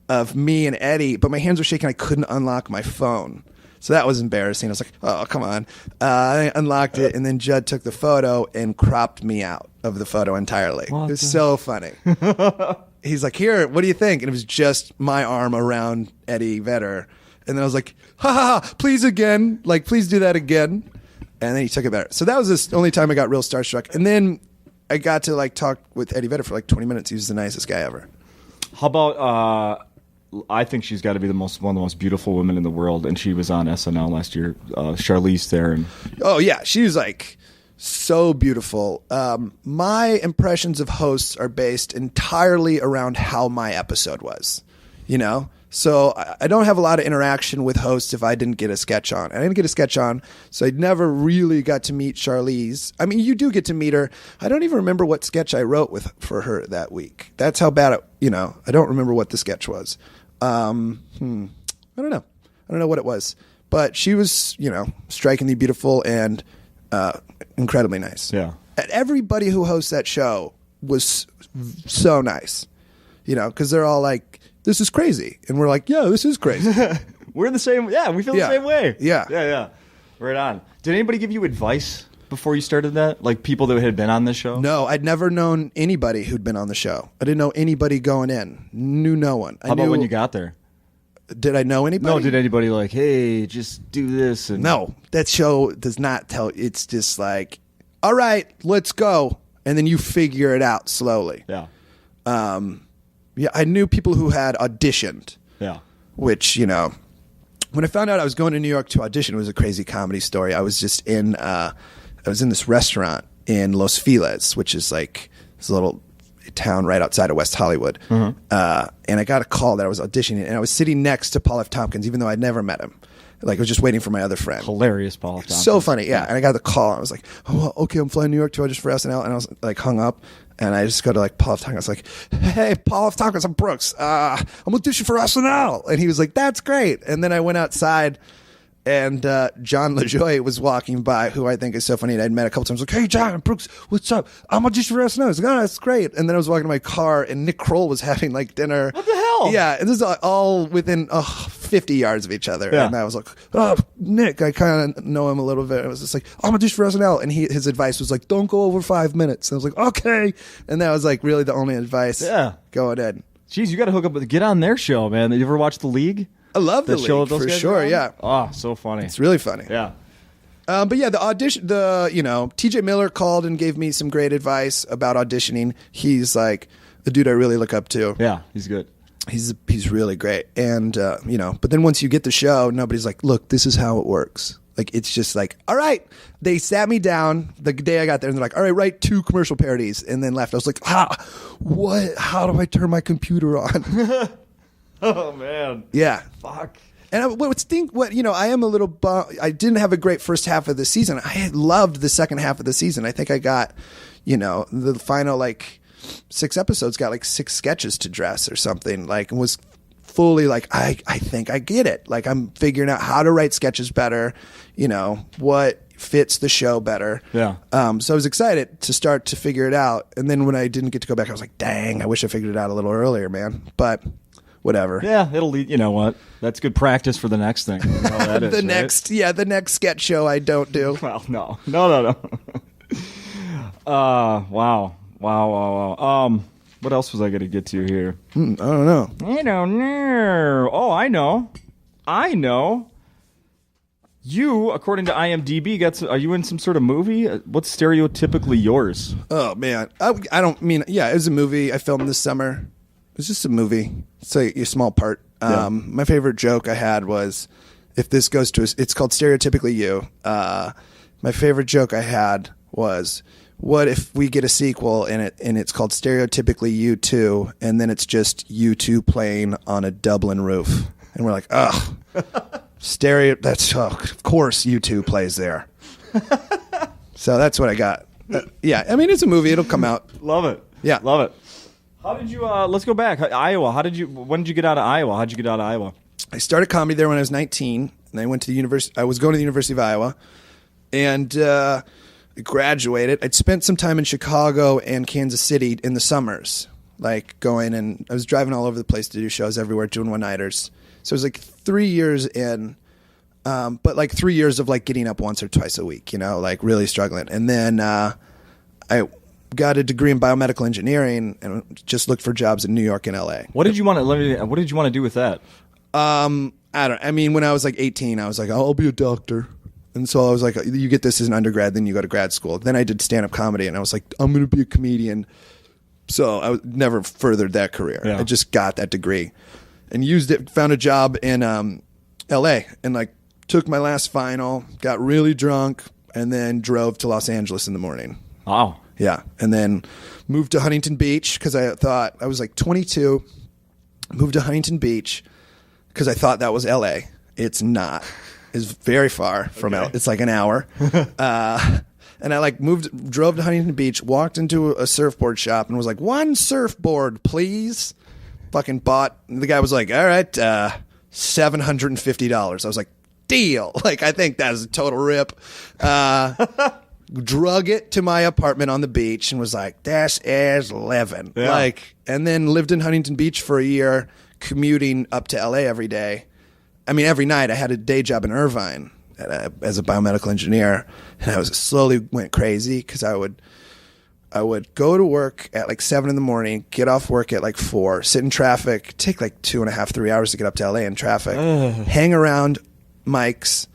of me and Eddie, but my hands were shaking. I couldn't unlock my phone. So that was embarrassing. I was like, oh, come on. I unlocked it, and then Judd took the photo and cropped me out of the photo entirely. It was so funny. He's like, here, what do you think? And it was just my arm around Eddie Vedder. And then I was like, ha, please again. Like, please do that again. And then he took it better. So that was the only time I got real starstruck. And then I got to like talk with Eddie Vedder for like 20 minutes. He was the nicest guy ever. How about... I think she's got to be one of the most beautiful women in the world, and she was on SNL last year. Charlize Theron. Oh yeah, she was like so beautiful. My impressions of hosts are based entirely around how my episode was, So I don't have a lot of interaction with hosts if I didn't get a sketch on. I didn't get a sketch on, so I never really got to meet Charlize. I mean, you do get to meet her. I don't even remember what sketch I wrote for her that week. That's how bad I don't remember what the sketch was. I don't know. I don't know what it was, but she was, strikingly beautiful and incredibly nice. Yeah. And everybody who hosts that show was so nice, because they're all like, this is crazy. And we're like, yeah, this is crazy. We're the same. Yeah, we feel the same way. Yeah. Yeah. Right on. Did anybody give you advice before you started that? Like people that had been on this show? No, I'd never known anybody who'd been on the show. I didn't know anybody going in. Knew no one. How about when you got there? Did I know anybody? No, did anybody like, hey, just do this? And... No, that show does not tell. It's just like, all right, let's go. And then you figure it out slowly. Yeah. I knew people who had auditioned. Yeah. Which, when I found out I was going to New York to audition, it was a crazy comedy story. I was just I was in this restaurant in Los Feliz, which is like this little town right outside of West Hollywood. Mm-hmm. And I got a call that I was auditioning, and I was sitting next to Paul F. Tompkins, even though I'd never met him. Like, I was just waiting for my other friend. Hilarious Paul F. Tompkins. So funny, yeah. And I got the call, and I was like, oh, well, okay, I'm flying to New York to audition for SNL. And I was like, hung up, and I just go to like Paul F. Tompkins. I was like, hey, Paul F. Tompkins, I'm Brooks. I'm auditioning for SNL. And he was like, that's great. And then I went outside, and John LaJoie was walking by, who I think is so funny. And I'd met a couple times. Like, hey, John, Brooks, what's up? I'm auditioning for SNL. I was like, oh, that's great. And then I was walking to my car, and Nick Kroll was having like dinner. What the hell? Yeah, and this is all within 50 yards of each other. Yeah. And I was like, oh, Nick, I kind of know him a little bit. I was just like, I'm auditioning for SNL. And his advice was like, don't go over 5 minutes. And I was like, okay. And that was like really the only advice going in. Jeez, you got to hook up get on their show, man. You ever watch The League? I love The League, for sure, yeah. Oh, so funny. It's really funny. Yeah. But yeah, the audition, TJ Miller called and gave me some great advice about auditioning. He's like the dude I really look up to. Yeah, he's good. He's really great. And, but then once you get the show, nobody's like, look, this is how it works. Like, it's just like, all right. They sat me down the day I got there, and they're like, all right, write 2 commercial parodies, and then left. I was like, what? How do I turn my computer on? Oh, man. Yeah. Fuck. And I am a little I didn't have a great first half of the season. I loved the second half of the season. I think I got, the final like 6 episodes got like 6 sketches to dress or something, like, and was fully like, I think I get it. Like, I'm figuring out how to write sketches better, what fits the show better. Yeah. So I was excited to start to figure it out. And then when I didn't get to go back, I was like, dang, I wish I figured it out a little earlier, man. But whatever. Yeah, it'll lead. You know what? That's good practice for the next thing. You know that is, the next sketch show I don't do. Well, no. Wow. What else was I going to get to here? I don't know. I don't know. Oh, I know. You, according to IMDb, are you in some sort of movie? What's stereotypically yours? Oh man, I don't mean. Yeah, it was a movie I filmed this summer. It was just a movie. It's a small part. My favorite joke I had was, if this goes to, it's called Stereotypically You. My favorite joke I had was, what if we get a sequel and it's called Stereotypically You 2, and then it's just you two playing on a Dublin roof, and we're like, ugh, of course you two plays there. So that's what I got. Yeah, I mean, it's a movie. It'll come out. Love it. Yeah, love it. How did you? Let's go back. Iowa. When did you get out of Iowa? How'd you get out of Iowa? I started comedy there when I was 19, and I went to the university. I was going to the University of Iowa, and I graduated. I'd spent some time in Chicago and Kansas City in the summers, like going, and I was driving all over the place to do shows everywhere, doing one-nighters. So it was like 3 years in, but like 3 years of like getting up once or twice a week, like really struggling. And then I got a degree in biomedical engineering and just looked for jobs in New York and LA. What did you want to do with that? When I was like 18, I was like, I'll be a doctor. And so I was like, you get this as an undergrad, then you go to grad school. Then I did stand-up comedy, and I was like, I'm going to be a comedian. So I never furthered that career. Yeah. I just got that degree and used it, found a job in LA, and like took my last final, got really drunk, and then drove to Los Angeles in the morning. Wow. Yeah. And then moved to Huntington Beach because I thought, I was like 22, moved to Huntington Beach because I thought that was LA. It's not. It's very far from LA. It's like an hour. And I like drove to Huntington Beach, walked into a surfboard shop and was like, 1 surfboard, please. Fucking bought. The guy was like, all right, $750. I was like, deal. Like, I think that is a total rip. Drug it to my apartment on the beach and was like, this is living. Yeah. Like, and then lived in Huntington Beach for a year, commuting up to LA every day. I mean, every night. I had a day job in Irvine as a biomedical engineer, and I slowly went crazy because I would go to work at like 7 a.m, get off work at like 4, sit in traffic, take like 2.5, 3 hours to get up to LA in traffic, hang around mics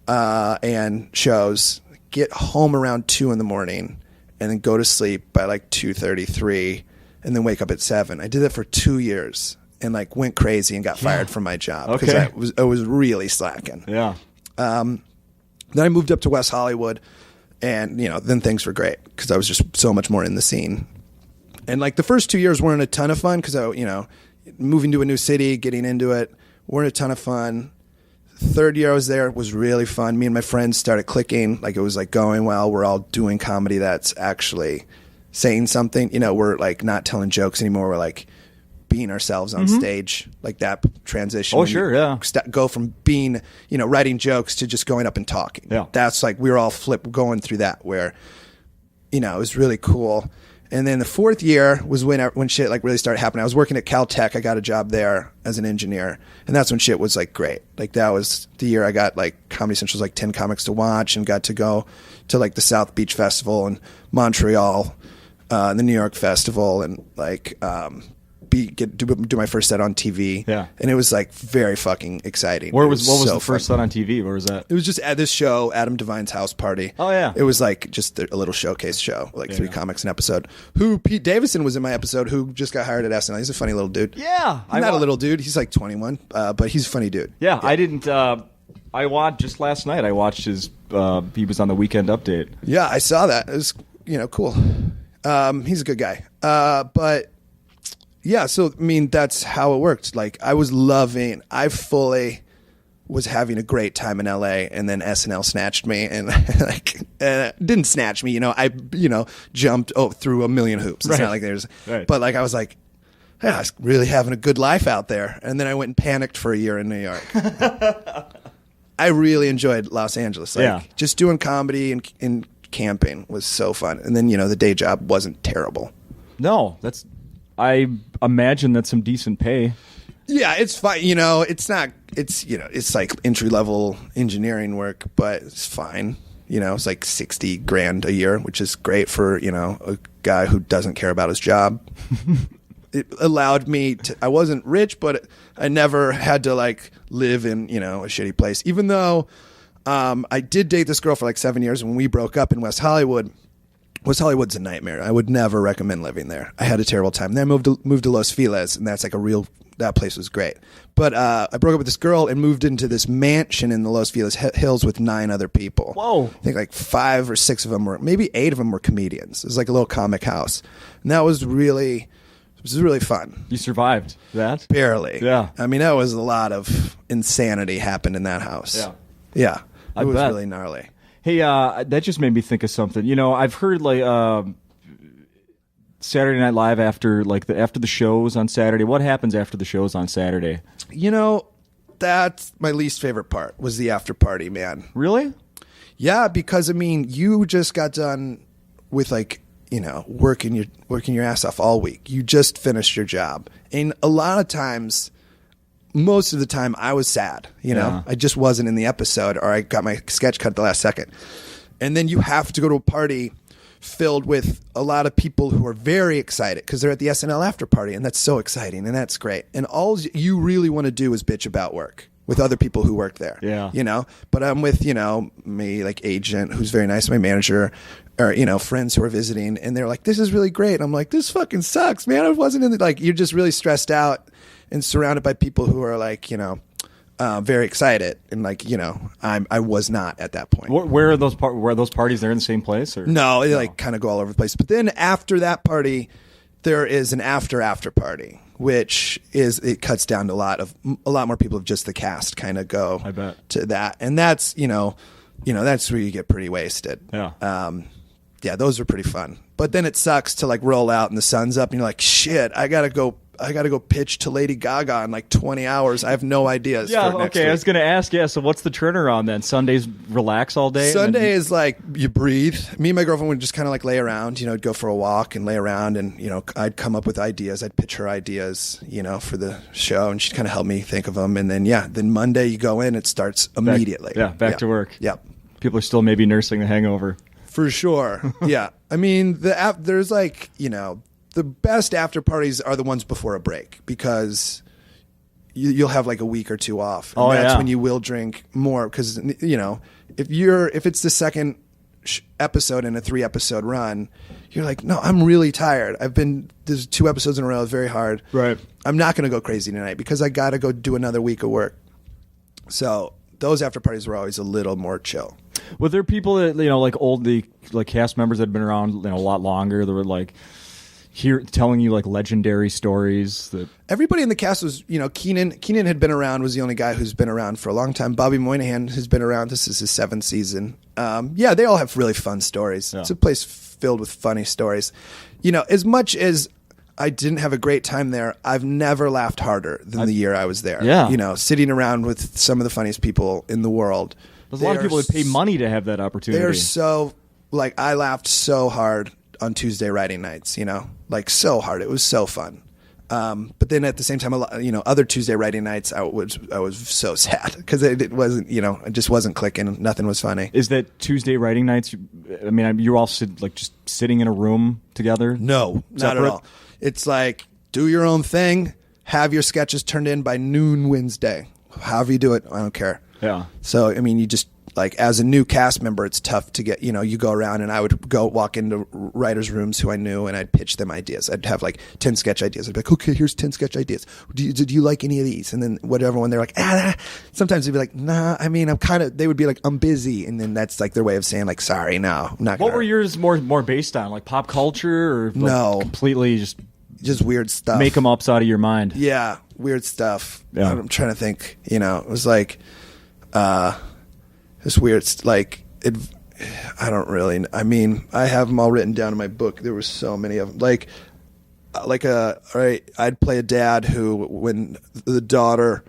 and shows, get home around 2 a.m, and then go to sleep by like 2:33, and then wake up at 7. I did that for 2 years. And like went crazy and got fired from my job because I was really slacking. Yeah. Then I moved up to West Hollywood, and then things were great because I was just so much more in the scene. And like the first 2 years weren't a ton of fun because moving to a new city, getting into it, weren't a ton of fun. Third year I was there was really fun. Me and my friends started clicking. Like it was like going well. We're all doing comedy that's actually saying something. We're like not telling jokes anymore. We're like being ourselves on stage, like that transition. Oh, sure, yeah. Go from being, writing jokes to just going up and talking. Yeah. That's like, we were all going through that where, it was really cool. And then the fourth year was when shit like really started happening. I was working at Caltech. I got a job there as an engineer. And that's when shit was like great. Like that was the year I got like Comedy Central's like 10 comics to watch and got to go to like the South Beach Festival in Montreal, the New York Festival, and like, do my first set on TV. Yeah. And it was like very fucking exciting. What was the first set on TV? Where was that? It was just at this show, Adam Devine's house party. Oh yeah. It was like just a little showcase show, like 3 comics an episode. Pete Davidson was in my episode, who just got hired at SNL. He's a funny little dude. Yeah. He's not a little dude. He's like 21, but he's a funny dude. Yeah. I didn't. I watched just last night. I watched his. He was on the Weekend Update. Yeah, I saw that. It was cool. He's a good guy. But. Yeah, so I mean that's how it worked. Like I fully was having a great time in LA, and then SNL snatched me, and didn't snatch me. I jumped through a million hoops. It's not like but like I was like, yeah, I was really having a good life out there, and then I went and panicked for a year in New York. I really enjoyed Los Angeles. Just doing comedy and camping was so fun, and then the day job wasn't terrible. No, I imagine that's some decent pay. Yeah, it's fine. It's not. It's like entry level engineering work, but it's fine. It's like $60,000 a year, which is great for a guy who doesn't care about his job. It allowed me to. I wasn't rich, but I never had to like live in a shitty place. Even though I did date this girl for like 7 years. When we broke up in West Hollywood. West Hollywood's a nightmare. I would never recommend living there. I had a terrible time. Then I moved to Los Feliz, and that's like that place was great. But I broke up with this girl and moved into this mansion in the Los Feliz Hills with 9 other people. Whoa. I think like 5 or 6 of them maybe 8 of them were comedians. It was like a little comic house. And that was really fun. You survived that? Barely. Yeah. I mean, that was a lot of insanity happened in that house. Yeah. Yeah. It was bet. really gnarly. Hey, that just made me think of something. I've heard like Saturday Night Live after the shows on Saturday. What happens after the shows on Saturday? That's my least favorite part was the after party, man. Really? Yeah, because you just got done with working your ass off all week. You just finished your job, and a lot of times. Most of the time I was sad, I just wasn't in the episode, or I got my sketch cut at the last second. And then you have to go to a party filled with a lot of people who are very excited because they're at the SNL after party, and that's so exciting, and that's great. And all you really want to do is bitch about work with other people who work there. Yeah. But I'm with, my like agent who's very nice, my manager, or, friends who are visiting, and they're like, this is really great. And I'm like, this fucking sucks, man. I wasn't in the, you're just really stressed out and surrounded by people who are like, very excited, and like, I was not at that point. Where are those parties? They're in the same place, or no? They like kind of go all over the place. But then after that party, there is an after party, which it cuts down to a lot more people of just the cast kind of go. I bet. To that, and that's that's where you get pretty wasted. Yeah. Yeah, those are pretty fun. But then it sucks to like roll out and the sun's up, and you're like, shit, I gotta go pitch to Lady Gaga in like 20 hours. I have no ideas. Yeah, for next okay. week. I was going to ask, so what's the turnaround then? Sundays relax all day? Sunday is like you breathe. Me and my girlfriend would just kind of like lay around, go for a walk and lay around, and, I'd come up with ideas. I'd pitch her ideas, for the show, and she'd kind of help me think of them. And then Monday you go in, it starts immediately. Back to work. Yep. People are still maybe nursing the hangover. For sure. Yeah. I mean, there's like, the best after parties are the ones before a break, because you'll have like a week or 2 off. And that's when you will drink more, because if it's the second episode in a 3-episode run, you're like, no, I'm really tired. There's 2 episodes in a row, very hard. Right. I'm not going to go crazy tonight because I got to go do another week of work. So those after parties were always a little more chill. Were there people that like cast members that had been around a lot longer that were like telling you like legendary stories? That everybody in the cast was, Keenan had been around, was the only guy who's been around for a long time. Bobby Moynihan has been around. This is his 7th season. They all have really fun stories. Yeah. It's a place filled with funny stories. As much as I didn't have a great time there, I've never laughed harder than the year I was there. Yeah. Sitting around with some of the funniest people in the world. There's a lot of people that pay money to have that opportunity. They're so, I laughed so hard on Tuesday writing nights, like so hard. It was so fun. But then at the same time, other Tuesday writing nights, I was so sad because it wasn't, it just wasn't clicking. Nothing was funny. Is that Tuesday writing nights? I mean, you're all just sitting in a room together? No, not at all. It's like, do your own thing, have your sketches turned in by noon Wednesday. However you do it, I don't care. Yeah. So, I mean, you just, as a new cast member, it's tough to get, you go around, and I would walk into writers' rooms who I knew, and I'd pitch them ideas. I'd have 10 sketch ideas. I'd be like, okay, here's 10 sketch ideas. Do you like any of these? And then whatever, when they're like, sometimes they'd be like, nah, I mean, they would be like, I'm busy. And then that's their way of saying sorry, no, I'm not. What were yours more based on? Like pop culture, or no, completely just weird stuff. Make them ups out of your mind. Yeah, weird stuff. Yeah. I'm trying to think. It was like, It's weird. It's like it. I don't really. I mean, I have them all written down in my book. There were so many of them. I'd play a dad who, when the daughter,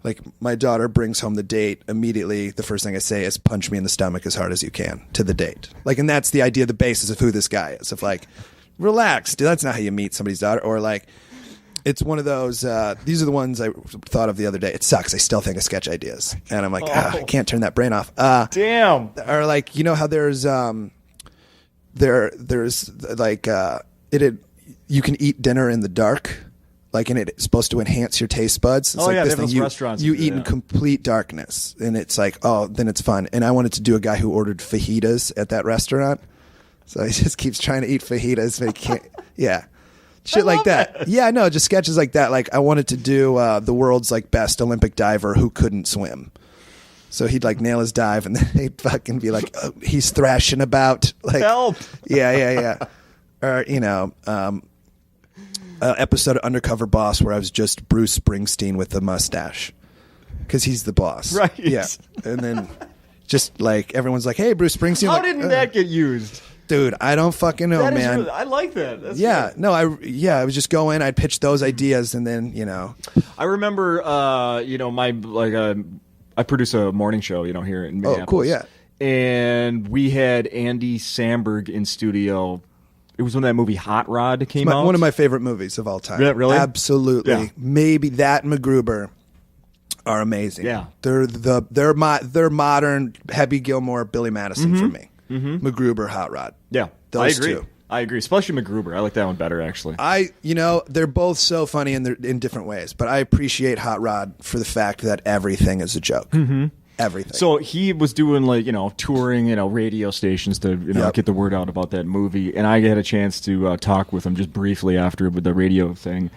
like my daughter brings home the date, immediately the first thing I say is punch me in the stomach as hard as you can to the date. Like, and that's the idea, the basis of who this guy is. Of like, relax, dude, that's not how you meet somebody's daughter. Or like, it's one of those, these are the ones I thought of the other day. It sucks. I still think of sketch ideas. And I'm like, I can't turn that brain off. Damn. Or like, you know how there's like, you can eat dinner in the dark, like, and it's supposed to enhance your taste buds. It's they have those restaurants. You eat in complete darkness, and it's like, then it's fun. And I wanted to do a guy who ordered fajitas at that restaurant, so he just keeps trying to eat fajitas, but he can't. Yeah, shit like that. Yeah, no, just sketches like that. Like, I wanted to do the world's like best Olympic diver who couldn't swim. So he'd like nail his dive, and then he'd fucking be like, he's thrashing about, like, help. Yeah. Or, you know, episode of Undercover Boss where I was just Bruce Springsteen with the mustache because he's the boss. Right. Yeah. And then just like everyone's like, hey, Bruce Springsteen. How like, didn't that get used? Dude, I don't fucking know, man. Really, I like that. That's good. No, I would just go in, I'd pitch those Mm-hmm. ideas, and then, you know. I remember, I produce a morning show, here in Minneapolis. Oh, cool, yeah. And we had Andy Samberg in studio. It was when that movie Hot Rod came out. One of my favorite movies of all time. Yeah, really? Absolutely. Yeah. Maybe that and MacGruber are amazing. Yeah. They're modern Happy Gilmore, Billy Madison for me. Mm-hmm. MacGruber, Hot Rod. Yeah. Those I agree. two. I agree, especially MacGruber. I like that one better, actually. They're both so funny in different ways, but I appreciate Hot Rod for the fact that everything is a joke. Mm-hmm. Everything. So he was doing touring, radio stations to get the word out about that movie, and I had a chance to talk with him just briefly after with the radio thing,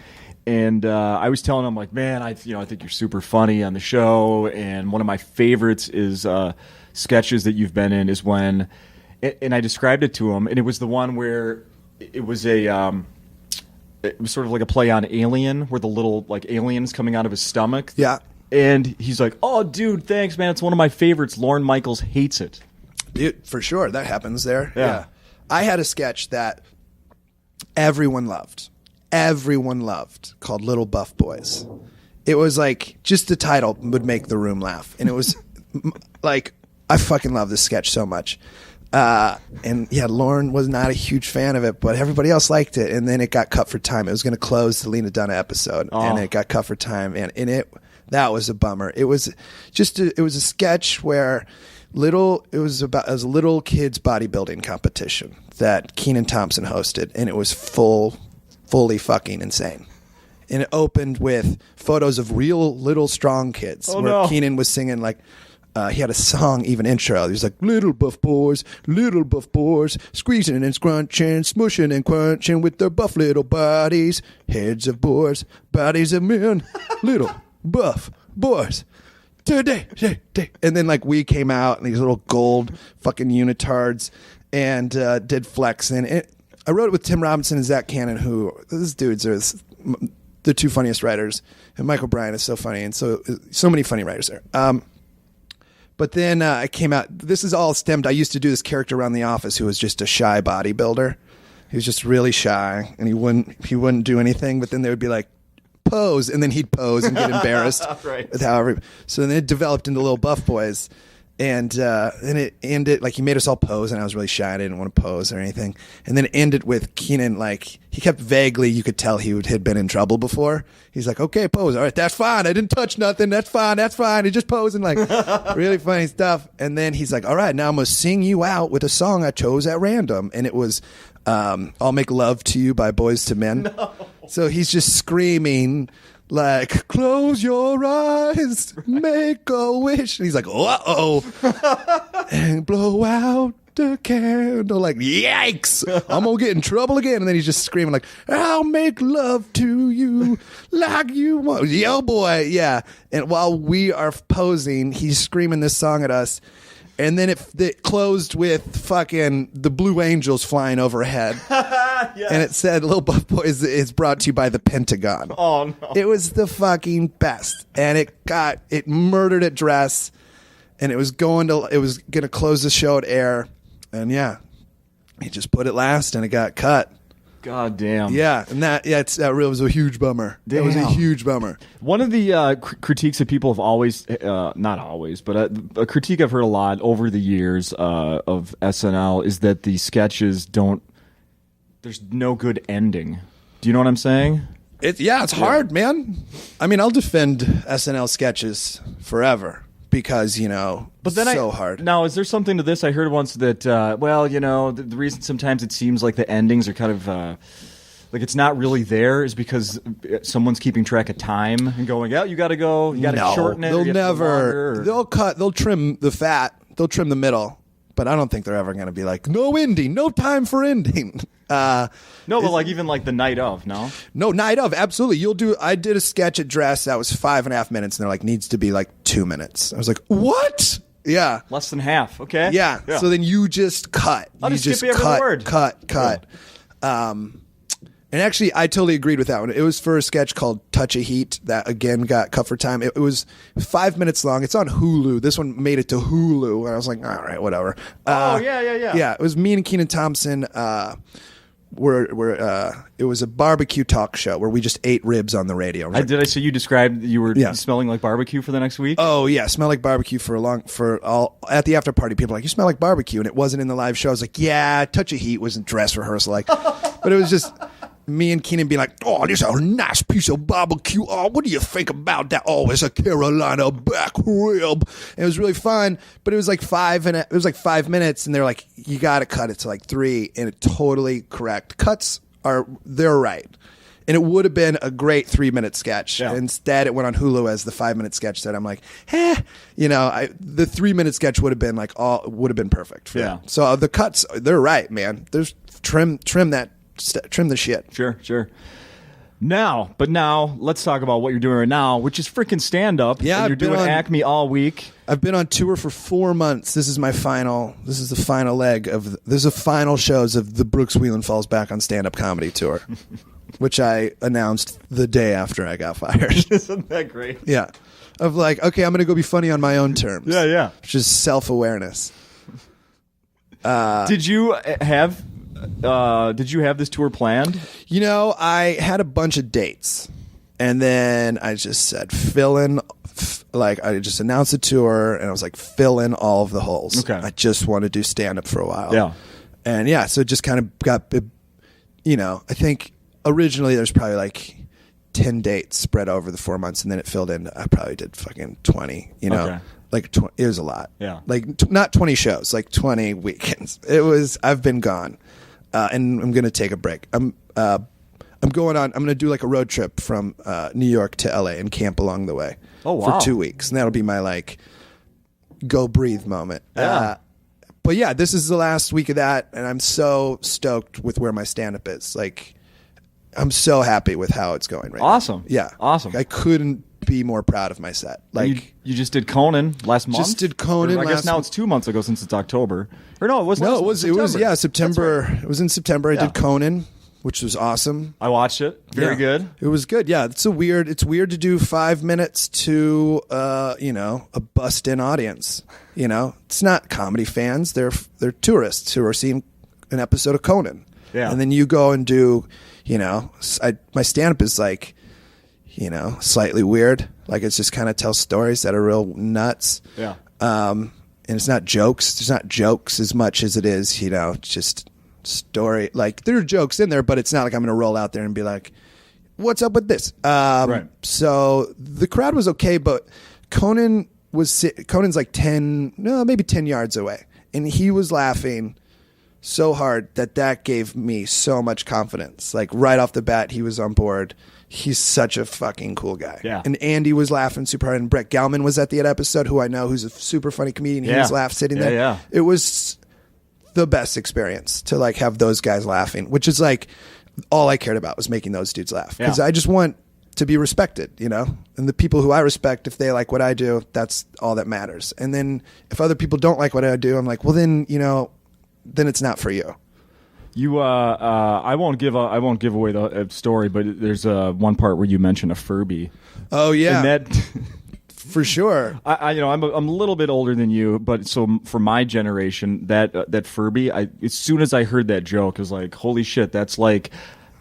and I was telling him like, man, I think you're super funny on the show, and one of my favorites is sketches that you've been in is when, and I described it to him, and it was the one where it was it was sort of like a play on Alien, where the little like aliens coming out of his stomach. Yeah. And he's like, oh, dude, thanks, man. It's one of my favorites. Lorne Michaels hates it. Dude, for sure. That happens there. Yeah. I had a sketch that everyone loved. Everyone loved, called Little Buff Boys. It was like, just the title would make the room laugh. And it was like, I fucking love this sketch so much. And yeah, Lorne was not a huge fan of it, but everybody else liked it. And then it got cut for time. It was going to close the Lena Dunham episode, and it got cut for time. And that was a bummer. It was it was a sketch where it was a little kids bodybuilding competition that Kenan Thompson hosted, and it was fully fucking insane. And it opened with photos of real little strong kids where Kenan was singing like, he had a song, even intro. He was like, little buff boys, squeezing and scrunching, smushing and crunching with their buff little bodies, heads of boys, bodies of men, little buff boys today. And then like we came out and these little gold fucking unitards and did flex. And I wrote it with Tim Robinson and Zach Cannon, who these dudes are the two funniest writers. And Michael Bryan is so funny, and so many funny writers there. But then I came out. This is all stemmed. I used to do this character around the office who was just a shy bodybuilder. He was just really shy, and he wouldn't do anything. But then they would be like, pose, and then he'd pose and get embarrassed. Right. With so then it developed into Little Buff Boys, and then it ended like he made us all pose, and I was really shy. I didn't want to pose or anything. And then it ended with Kenan, like he kept vaguely, you could tell he had been in trouble before. He's like, okay, pose. All right, that's fine. I didn't touch nothing. That's fine. He just posing, like really funny stuff. And then he's like, all right, now I'm gonna sing you out with a song I chose at random, and it was I'll Make Love to You by Boyz II Men. No. So he's just screaming like, close your eyes, make a wish. And he's like, uh-oh. And blow out the candle. Like, yikes, I'm going to get in trouble again. And then he's just screaming like, I'll make love to you like you want. Yo, boy, yeah. And while we are posing, he's screaming this song at us. And then it closed with fucking the Blue Angels flying overhead. Yes. And it said, Little Buff Boys is brought to you by the Pentagon. Oh, no. It was the fucking best. And it murdered at dress. and it was gonna close the show at air, and he just put it last, and it got cut. God damn. Yeah, and it was a huge bummer. Damn. It was a huge bummer. One of the critiques that people have always, not always, but a critique I've heard a lot over the years of SNL is that the sketches there's no good ending. Do you know what I'm saying? It's hard, man. I mean, I'll defend SNL sketches forever because, but then so hard. Now, is there something to this? I heard once that, the reason sometimes it seems like the endings are kind of, like it's not really there is because someone's keeping track of time and going, you got to go, you got to shorten it. They'll trim the fat, they'll trim the middle, but I don't think they're ever going to be like, no ending, no time for ending. But even like the night of, no? No, night of, absolutely. I did a sketch at Dress that was 5.5 minutes, and they're like, needs to be like 2 minutes. I was like, what? Yeah. Less than half, okay. Yeah. So then you just cut. I'll just skip every word. Cut. And actually, I totally agreed with that one. It was for a sketch called Touch of Heat that, again, got cut for time. It was 5 minutes long. It's on Hulu. This one made it to Hulu, and I was like, all right, whatever. Yeah. Yeah, it was me and Kenan Thompson. It was a barbecue talk show where we just ate ribs on the radio. Did I say you described you were smelling like barbecue for the next week? Oh yeah, smell like barbecue at the after party. People were like, you smell like barbecue, and it wasn't in the live show. I was like, yeah, Touch of Heat wasn't dress rehearsal like, but it was just me and Kenan being like, oh, this is a nice piece of barbecue. Oh, what do you think about that? Oh, it's a Carolina back rib. And it was really fun, but it was like 5 minutes, and they're like, you got to cut it to like 3, and it totally correct. Cuts they're right. And it would have been a great 3-minute sketch. Yeah. Instead, it went on Hulu as the 5-minute sketch that I'm like, the 3-minute sketch would have been like would have been perfect. For that. So the cuts, they're right, man. There's trim the shit. Sure. Now, let's talk about what you're doing right now, which is freaking stand-up. Yeah, you're doing Acme all week. I've been on tour for 4 months. This is the final leg of. This is the final shows of the Brooks Wheelan Falls Back on Stand-Up Comedy Tour, which I announced the day after I got fired. Isn't that great? Yeah, of like, okay, I'm going to go be funny on my own terms. Yeah. Which is self-awareness. Did you have this tour planned? I had a bunch of dates, and then I just said fill in. Like, I just announced a tour, and I was like, fill in all of the holes. Okay. I just want to do stand up for a while. Yeah. And so it just kind of got, I think originally there's probably like 10 dates spread over the 4 months, and then it filled in. I probably did fucking 20, Okay. Like it was a lot. Yeah. Like not 20 shows, like 20 weekends. I've been gone. And I'm going to take a break. I'm going to do like a road trip from New York to LA and camp along the way. Oh, wow. For 2 weeks. And that'll be my like go breathe moment. Yeah. But yeah, this is the last week of that, and I'm so stoked with where my stand-up is. Like, I'm so happy with how it's going right now. Awesome. Yeah. Awesome. I couldn't be more proud of my set. Like, you just did Conan last month? Just did Conan I guess now it's 2 months ago since it's October. Or no, it was September. Right. It was in September. I did Conan, which was awesome. I watched it. Very good. It was good. Yeah, it's weird to do 5 minutes to a bust-in audience. It's not comedy fans. They're tourists who are seeing an episode of Conan. Yeah. And then you go and do, my stand-up is like, slightly weird. Like, it's just kind of tell stories that are real nuts. Yeah. And it's not jokes. There's not jokes as much as it is, just story. Like, there are jokes in there, but it's not like I'm going to roll out there and be like, what's up with this? Right. So the crowd was okay, but Conan's like maybe 10 yards away. And he was laughing so hard that gave me so much confidence. Like, right off the bat, he was on board. He's such a fucking cool guy. Yeah. And Andy was laughing super hard. And Brett Gelman was at the episode, who I know, who's a super funny comedian. He was laughing sitting there. Yeah. It was the best experience to like have those guys laughing, which is like all I cared about was making those dudes laugh. Because I just want to be respected, and the people who I respect, if they like what I do, that's all that matters. And then if other people don't like what I do, I'm like, well, then, then it's not for you. You, I won't give away the story, but there's one part where you mention a Furby. Oh yeah, and that for sure. I'm a little bit older than you, but so for my generation, that Furby, as soon as I heard that joke, I was like, holy shit, that's like,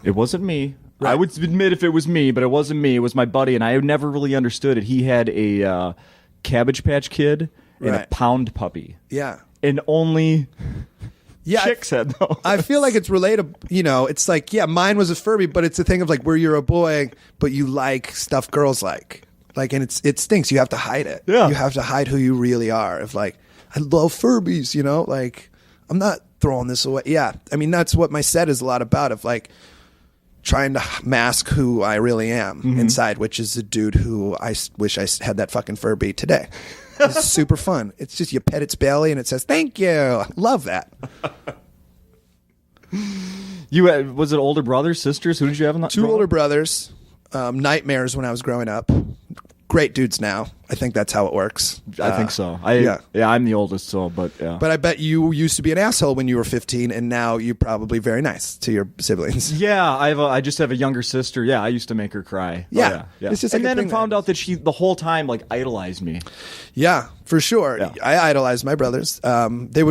it wasn't me. Right. I would admit if it was me, but it wasn't me. It was my buddy, and I never really understood it. He had a Cabbage Patch Kid and a Pound Puppy. Yeah. And only chicks had those. I feel like it's relatable. You know, it's like, yeah, mine was a Furby, but it's a thing of like where you're a boy, but you like stuff girls like. Like, and it stinks. You have to hide it. Yeah. You have to hide who you really are. If like, I love Furbies, you know, like I'm not throwing this away. Yeah. I mean, that's what my set is a lot about, of like trying to mask who I really am inside, which is a dude who I wish I had that fucking Furby today. It's super fun. It's just you pet its belly and it says, thank you. Love that. You had, was it older brothers, sisters? Who did you have in that? Two older brothers. Nightmares when I was growing up. Great dudes now. I think that's how it works. I think so. Yeah, I'm the oldest, so but yeah. But I bet you used to be an asshole when you were 15, and now you're probably very nice to your siblings. Yeah, I just have a younger sister. Yeah, I used to make her cry. Yeah, yeah. It's just and then I found out that she the whole time like idolized me. Yeah, for sure. Yeah. I idolized my brothers. They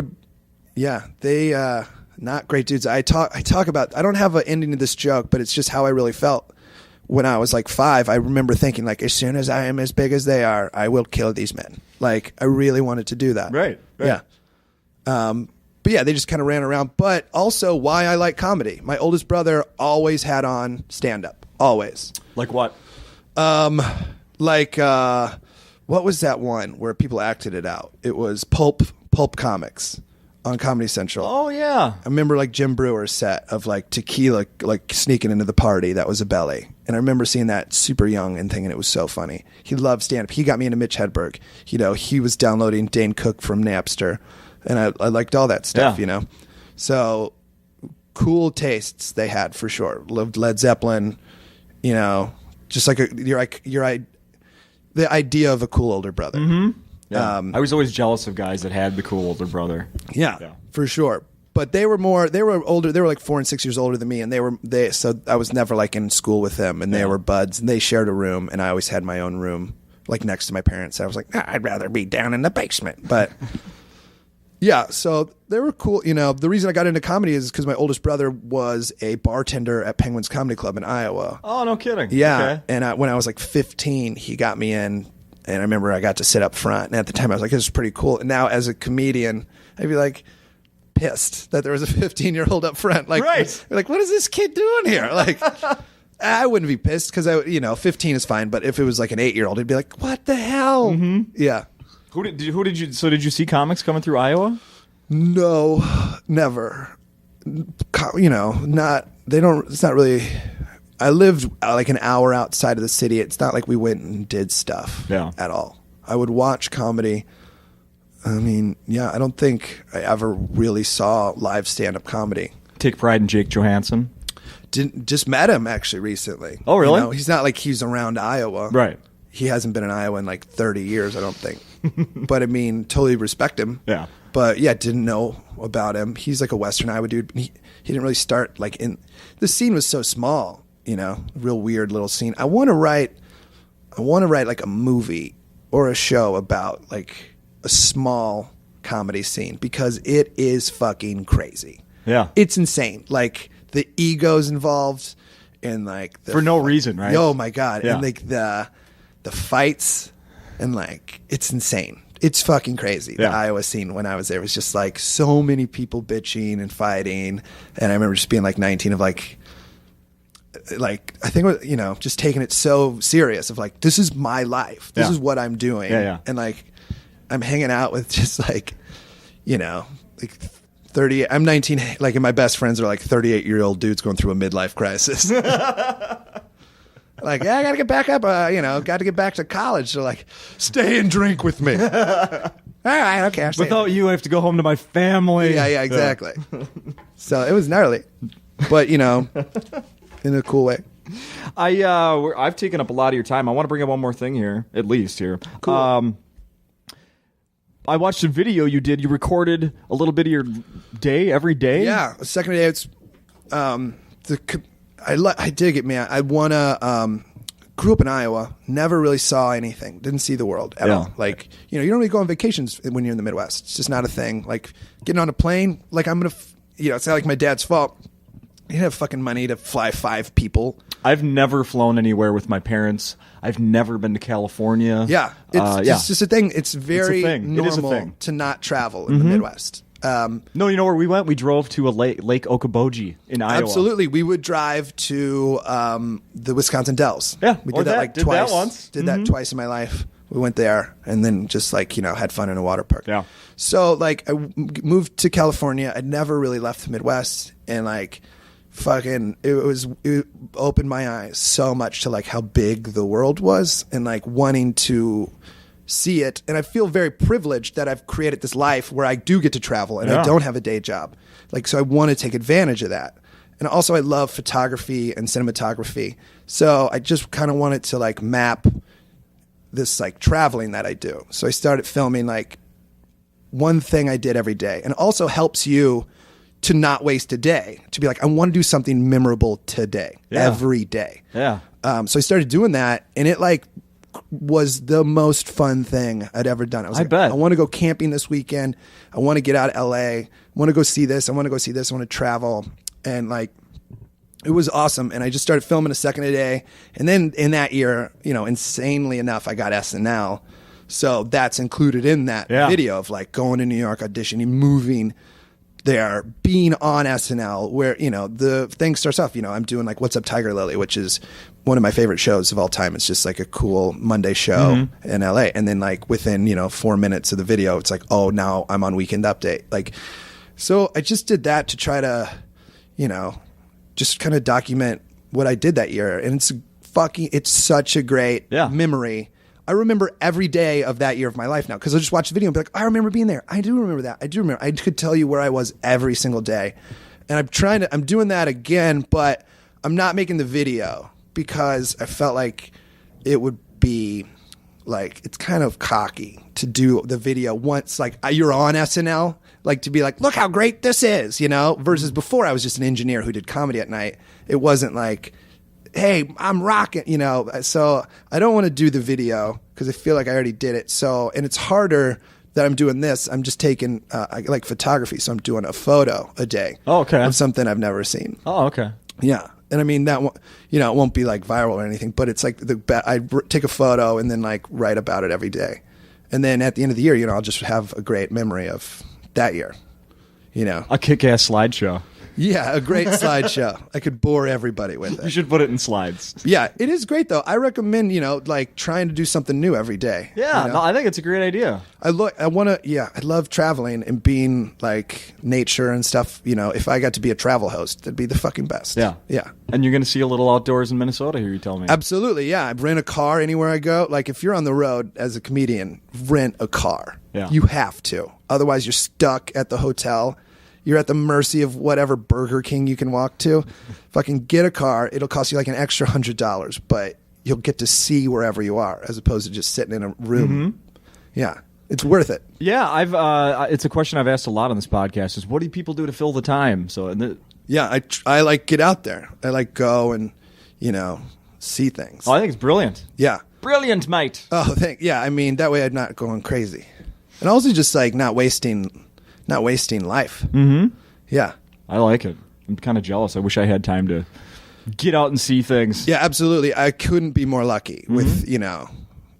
not great dudes. I talk about. I don't have an ending to this joke, but it's just how I really felt. When I was like 5, I remember thinking, like, as soon as I am as big as they are, I will kill these men. Like, I really wanted to do that. Right. Yeah. But yeah, they just kind of ran around. But also why I like comedy. My oldest brother always had on stand-up. Always. Like what? What was that one where people acted it out? It was Pulp Comics on Comedy Central. Oh, yeah. I remember like Jim Brewer's set of like tequila like sneaking into the party. That was a belly. And I remember seeing that super young and thinking it was so funny. He loved stand-up. He got me into Mitch Hedberg. You know, he was downloading Dane Cook from Napster. And I liked all that stuff, you know. So cool tastes they had for sure. Loved Led Zeppelin, you know, just like the idea of a cool older brother. Mm-hmm. Yeah. I was always jealous of guys that had the cool older brother. Yeah, for sure. But they were older. They were like 4 and 6 years older than me. And so I was never like in school with them, and they were buds, and they shared a room, and I always had my own room like next to my parents. I was like, I'd rather be down in the basement. But yeah, so they were cool. You know, the reason I got into comedy is because my oldest brother was a bartender at Penguins Comedy Club in Iowa. Oh, no kidding. Yeah. Okay. And when I was like 15, he got me in. And I remember I got to sit up front. And at the time, I was like, this is pretty cool. And now, as a comedian, I'd be like pissed that there was a 15-year-old up front. Like, right. Like, what is this kid doing here? Like, I wouldn't be pissed because, 15 is fine. But if it was like an 8-year-old, I'd be like, what the hell? Mm-hmm. Yeah. Who did you? So did you see comics coming through Iowa? No, never. You know, not. They don't. It's not really. I lived like an hour outside of the city. It's not like we went and did stuff at all. I would watch comedy. I mean, yeah, I don't think I ever really saw live stand-up comedy. Take pride in Jake Johansson? Just met him actually recently. Oh, really? You know, he's not like he's around Iowa. Right. He hasn't been in Iowa in like 30 years, I don't think. But I mean, totally respect him. Yeah. But yeah, didn't know about him. He's like a Western Iowa dude. He didn't really start like in... The scene was so small. You know, real weird little scene. I want to write like a movie or a show about like a small comedy scene because it is fucking crazy. Yeah. It's insane. Like the egos involved and like for no reason, right? Oh my God. Yeah. And like the fights and like it's insane. It's fucking crazy. The Iowa scene when I was there was just like so many people bitching and fighting. And I remember just being like 19 of like I think, you know, just taking it so serious of like, this is my life. This is what I'm doing. Yeah. And like, I'm hanging out with just like, you know, like 30, I'm 19, like, and my best friends are like 38-year-old dudes going through a midlife crisis. Like, yeah, I got to get back up, got to get back to college. So like, stay and drink with me. All right, okay. Without you, I have to go home to my family. Yeah, exactly. So it was gnarly, but you know, in a cool way. I've taken up a lot of your time. I want to bring up one more thing here, at least here. Cool. I watched a video you did. You recorded a little bit of your day every day. Yeah, the second day. It's I dig it, man. I want to grew up in Iowa, never really saw anything, didn't see the world at all. Like, you don't really go on vacations when you're in the Midwest. It's just not a thing. Like, getting on a plane, like, I'm going to, it's not like my dad's fault. He didn't have fucking money to fly 5 people. I've never flown anywhere with my parents. I've never been to California. Yeah. It's just a thing. It's very normal to not travel in the Midwest. No, you know where we went? We drove to a Lake Okoboji in Iowa. Absolutely. We would drive to the Wisconsin Dells. Yeah. We did that like twice. That once. Did that twice in my life. We went there and then just like, had fun in a water park. Yeah. So like I moved to California. I'd never really left the Midwest, and like it opened my eyes so much to like how big the world was, and like wanting to see it. And I feel very privileged that I've created this life where I do get to travel and I don't have a day job. Like, so I want to take advantage of that. And also I love photography and cinematography. So I just kind of wanted to like map this like traveling that I do. So I started filming like one thing I did every day, and it also helps you to not waste a day, to be like, I want to do something memorable today, every day. Yeah. So I started doing that, and it like was the most fun thing I'd ever done. I bet. I want to go camping this weekend. I want to get out of LA. I want to go see this. I want to go see this. I want to travel. And like, it was awesome. And I just started filming a second a day. And then in that year, insanely enough, I got SNL. So that's included in that video of like going to New York, auditioning, moving there, being on SNL, where, the thing starts off, I'm doing like What's Up Tiger Lily, which is one of my favorite shows of all time. It's just like a cool Monday show in LA. And then like within, 4 minutes of the video, it's like, oh, now I'm on Weekend Update. Like, so I just did that to try to, just kind of document what I did that year. And it's such a great memory. I remember every day of that year of my life now, because I just watch the video and be like, I remember being there. I do remember that. I do remember. I could tell you where I was every single day. And I'm doing that again, but I'm not making the video because I felt like it would be like, it's kind of cocky to do the video once, like you're on SNL, like to be like, look how great this is, versus before I was just an engineer who did comedy at night. It wasn't like, hey, I'm rocking, So I don't want to do the video because I feel like I already did it. So, and it's harder that I'm doing this. I'm just taking, I like photography, so I'm doing a photo a day. Oh, okay. Of something I've never seen. Oh, okay. Yeah. And I mean, that it won't be like viral or anything, but it's like I take a photo and then like write about it every day. And then at the end of the year, I'll just have a great memory of that year, A kick-ass slideshow. Yeah, a great slideshow. I could bore everybody with it. You should put it in slides. Yeah, it is great though. I recommend, like trying to do something new every day. Yeah, no, I think it's a great idea. I love traveling and being like nature and stuff. If I got to be a travel host, that'd be the fucking best. Yeah. Yeah. And you're going to see a little outdoors in Minnesota here, you tell me. Absolutely, yeah. I rent a car anywhere I go. Like if you're on the road as a comedian, rent a car. Yeah. You have to. Otherwise you're stuck at the hotel. You're at the mercy of whatever Burger King you can walk to. Fucking get a car. It'll cost you like an extra $100, but you'll get to see wherever you are as opposed to just sitting in a room. Yeah. It's worth it. Yeah. It's a question I've asked a lot on this podcast is what do people do to fill the time? So, I like get out there. I like go and, see things. Oh, I think it's brilliant. Yeah. Brilliant, mate. Oh, yeah. I mean, that way I'm not going crazy. And also just like not wasting life. Yeah. I like it. I'm kind of jealous. I wish I had time to get out and see things. Yeah, absolutely. I couldn't be more lucky with,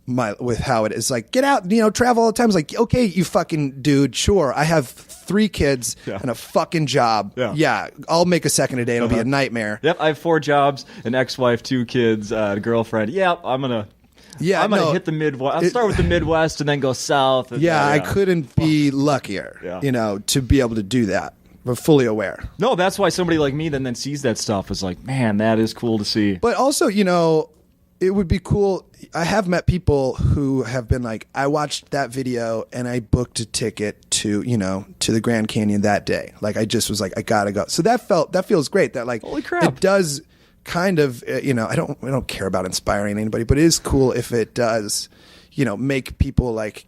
with how it is. Like, get out, travel all the time. It's like, okay, you fucking dude, sure. I have 3 kids and a fucking job. Yeah. I'll make a second a day. It'll be a nightmare. Yep. I have 4 jobs, an ex-wife, 2 kids, a girlfriend. Yep. I'm going to hit the Midwest. I'll start with the Midwest and then go south. I couldn't be luckier, to be able to do that. We're fully aware. No, that's why somebody like me then sees that stuff is like, man, that is cool to see. But also, it would be cool. I have met people who have been like, I watched that video and I booked a ticket to the Grand Canyon that day. Like, I just was like, I gotta go. So that feels great. That like, holy crap. It does kind of, I don't care about inspiring anybody, but it is cool if it does, make people like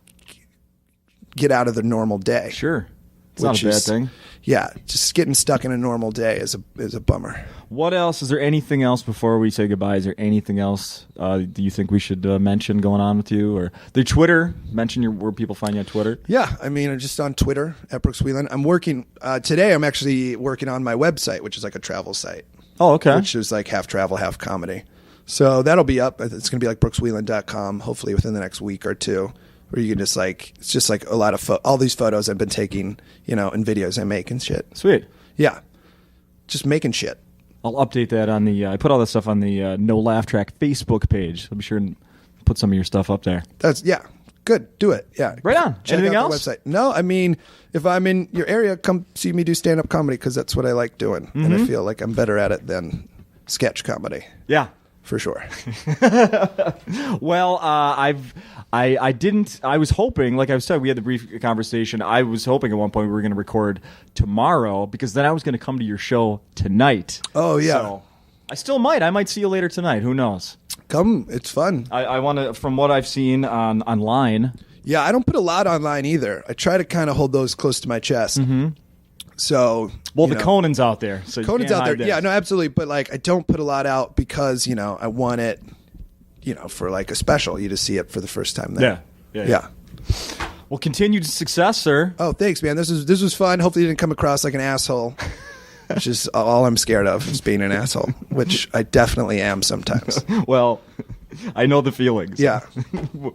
get out of the normal day. Sure. It's not a bad thing. Yeah, just getting stuck in a normal day is a bummer. What else? Is there anything else before we say goodbye? Is there anything else do you think we should mention going on with you? Or the Twitter, mention where people find you on Twitter. Yeah, I mean, I'm just on Twitter, at Brooks Wheelan. I'm working, today I'm actually working on my website, which is like a travel site. Oh, okay. Which is like half travel, half comedy. So that'll be up. It's going to be like brookswheelan.com, hopefully within the next week or two. Where you can just like, it's just like a lot of all these photos I've been taking, and videos I make and shit. Sweet. Yeah. Just making shit. I'll update that on the, I put all this stuff on the NoLaughTrack Facebook page. I'll be sure and put some of your stuff up there. Yeah. Good. Do it. Yeah. Right on. Check Anything out else? the website. No, I mean, if I'm in your area, come see me do stand-up comedy because that's what I like doing. And I feel like I'm better at it than sketch comedy. Yeah. For sure. Well, I was hoping, like I said, we had the brief conversation. I was hoping at one point we were going to record tomorrow because then I was going to come to your show tonight. Oh, yeah. So I still might. I might see you later tonight. Who knows? Come. It's fun. I want to, from what I've seen online. Yeah, I don't put a lot online either. I try to kind of hold those close to my chest. Mm-hmm. So, well, the Conan's out there. So Conan's out there. That. Yeah, no, absolutely. But like, I don't put a lot out because I want it, for like a special. You just see it for the first time there. Yeah. Well, continued success, sir. Oh, thanks, man. This was fun. Hopefully, you didn't come across like an asshole, which is all I'm scared of, is being an asshole, which I definitely am sometimes. Well, I know the feelings. Yeah.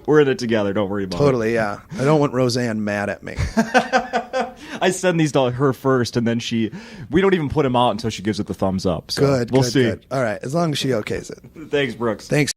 We're in it together. Don't worry about it. Totally, yeah. I don't want Roseanne mad at me. I send these to her first, and then we don't even put him out until she gives it the thumbs up. So Good. We'll see. Good. All right. As long as she okays it. Thanks, Brooks. Thanks.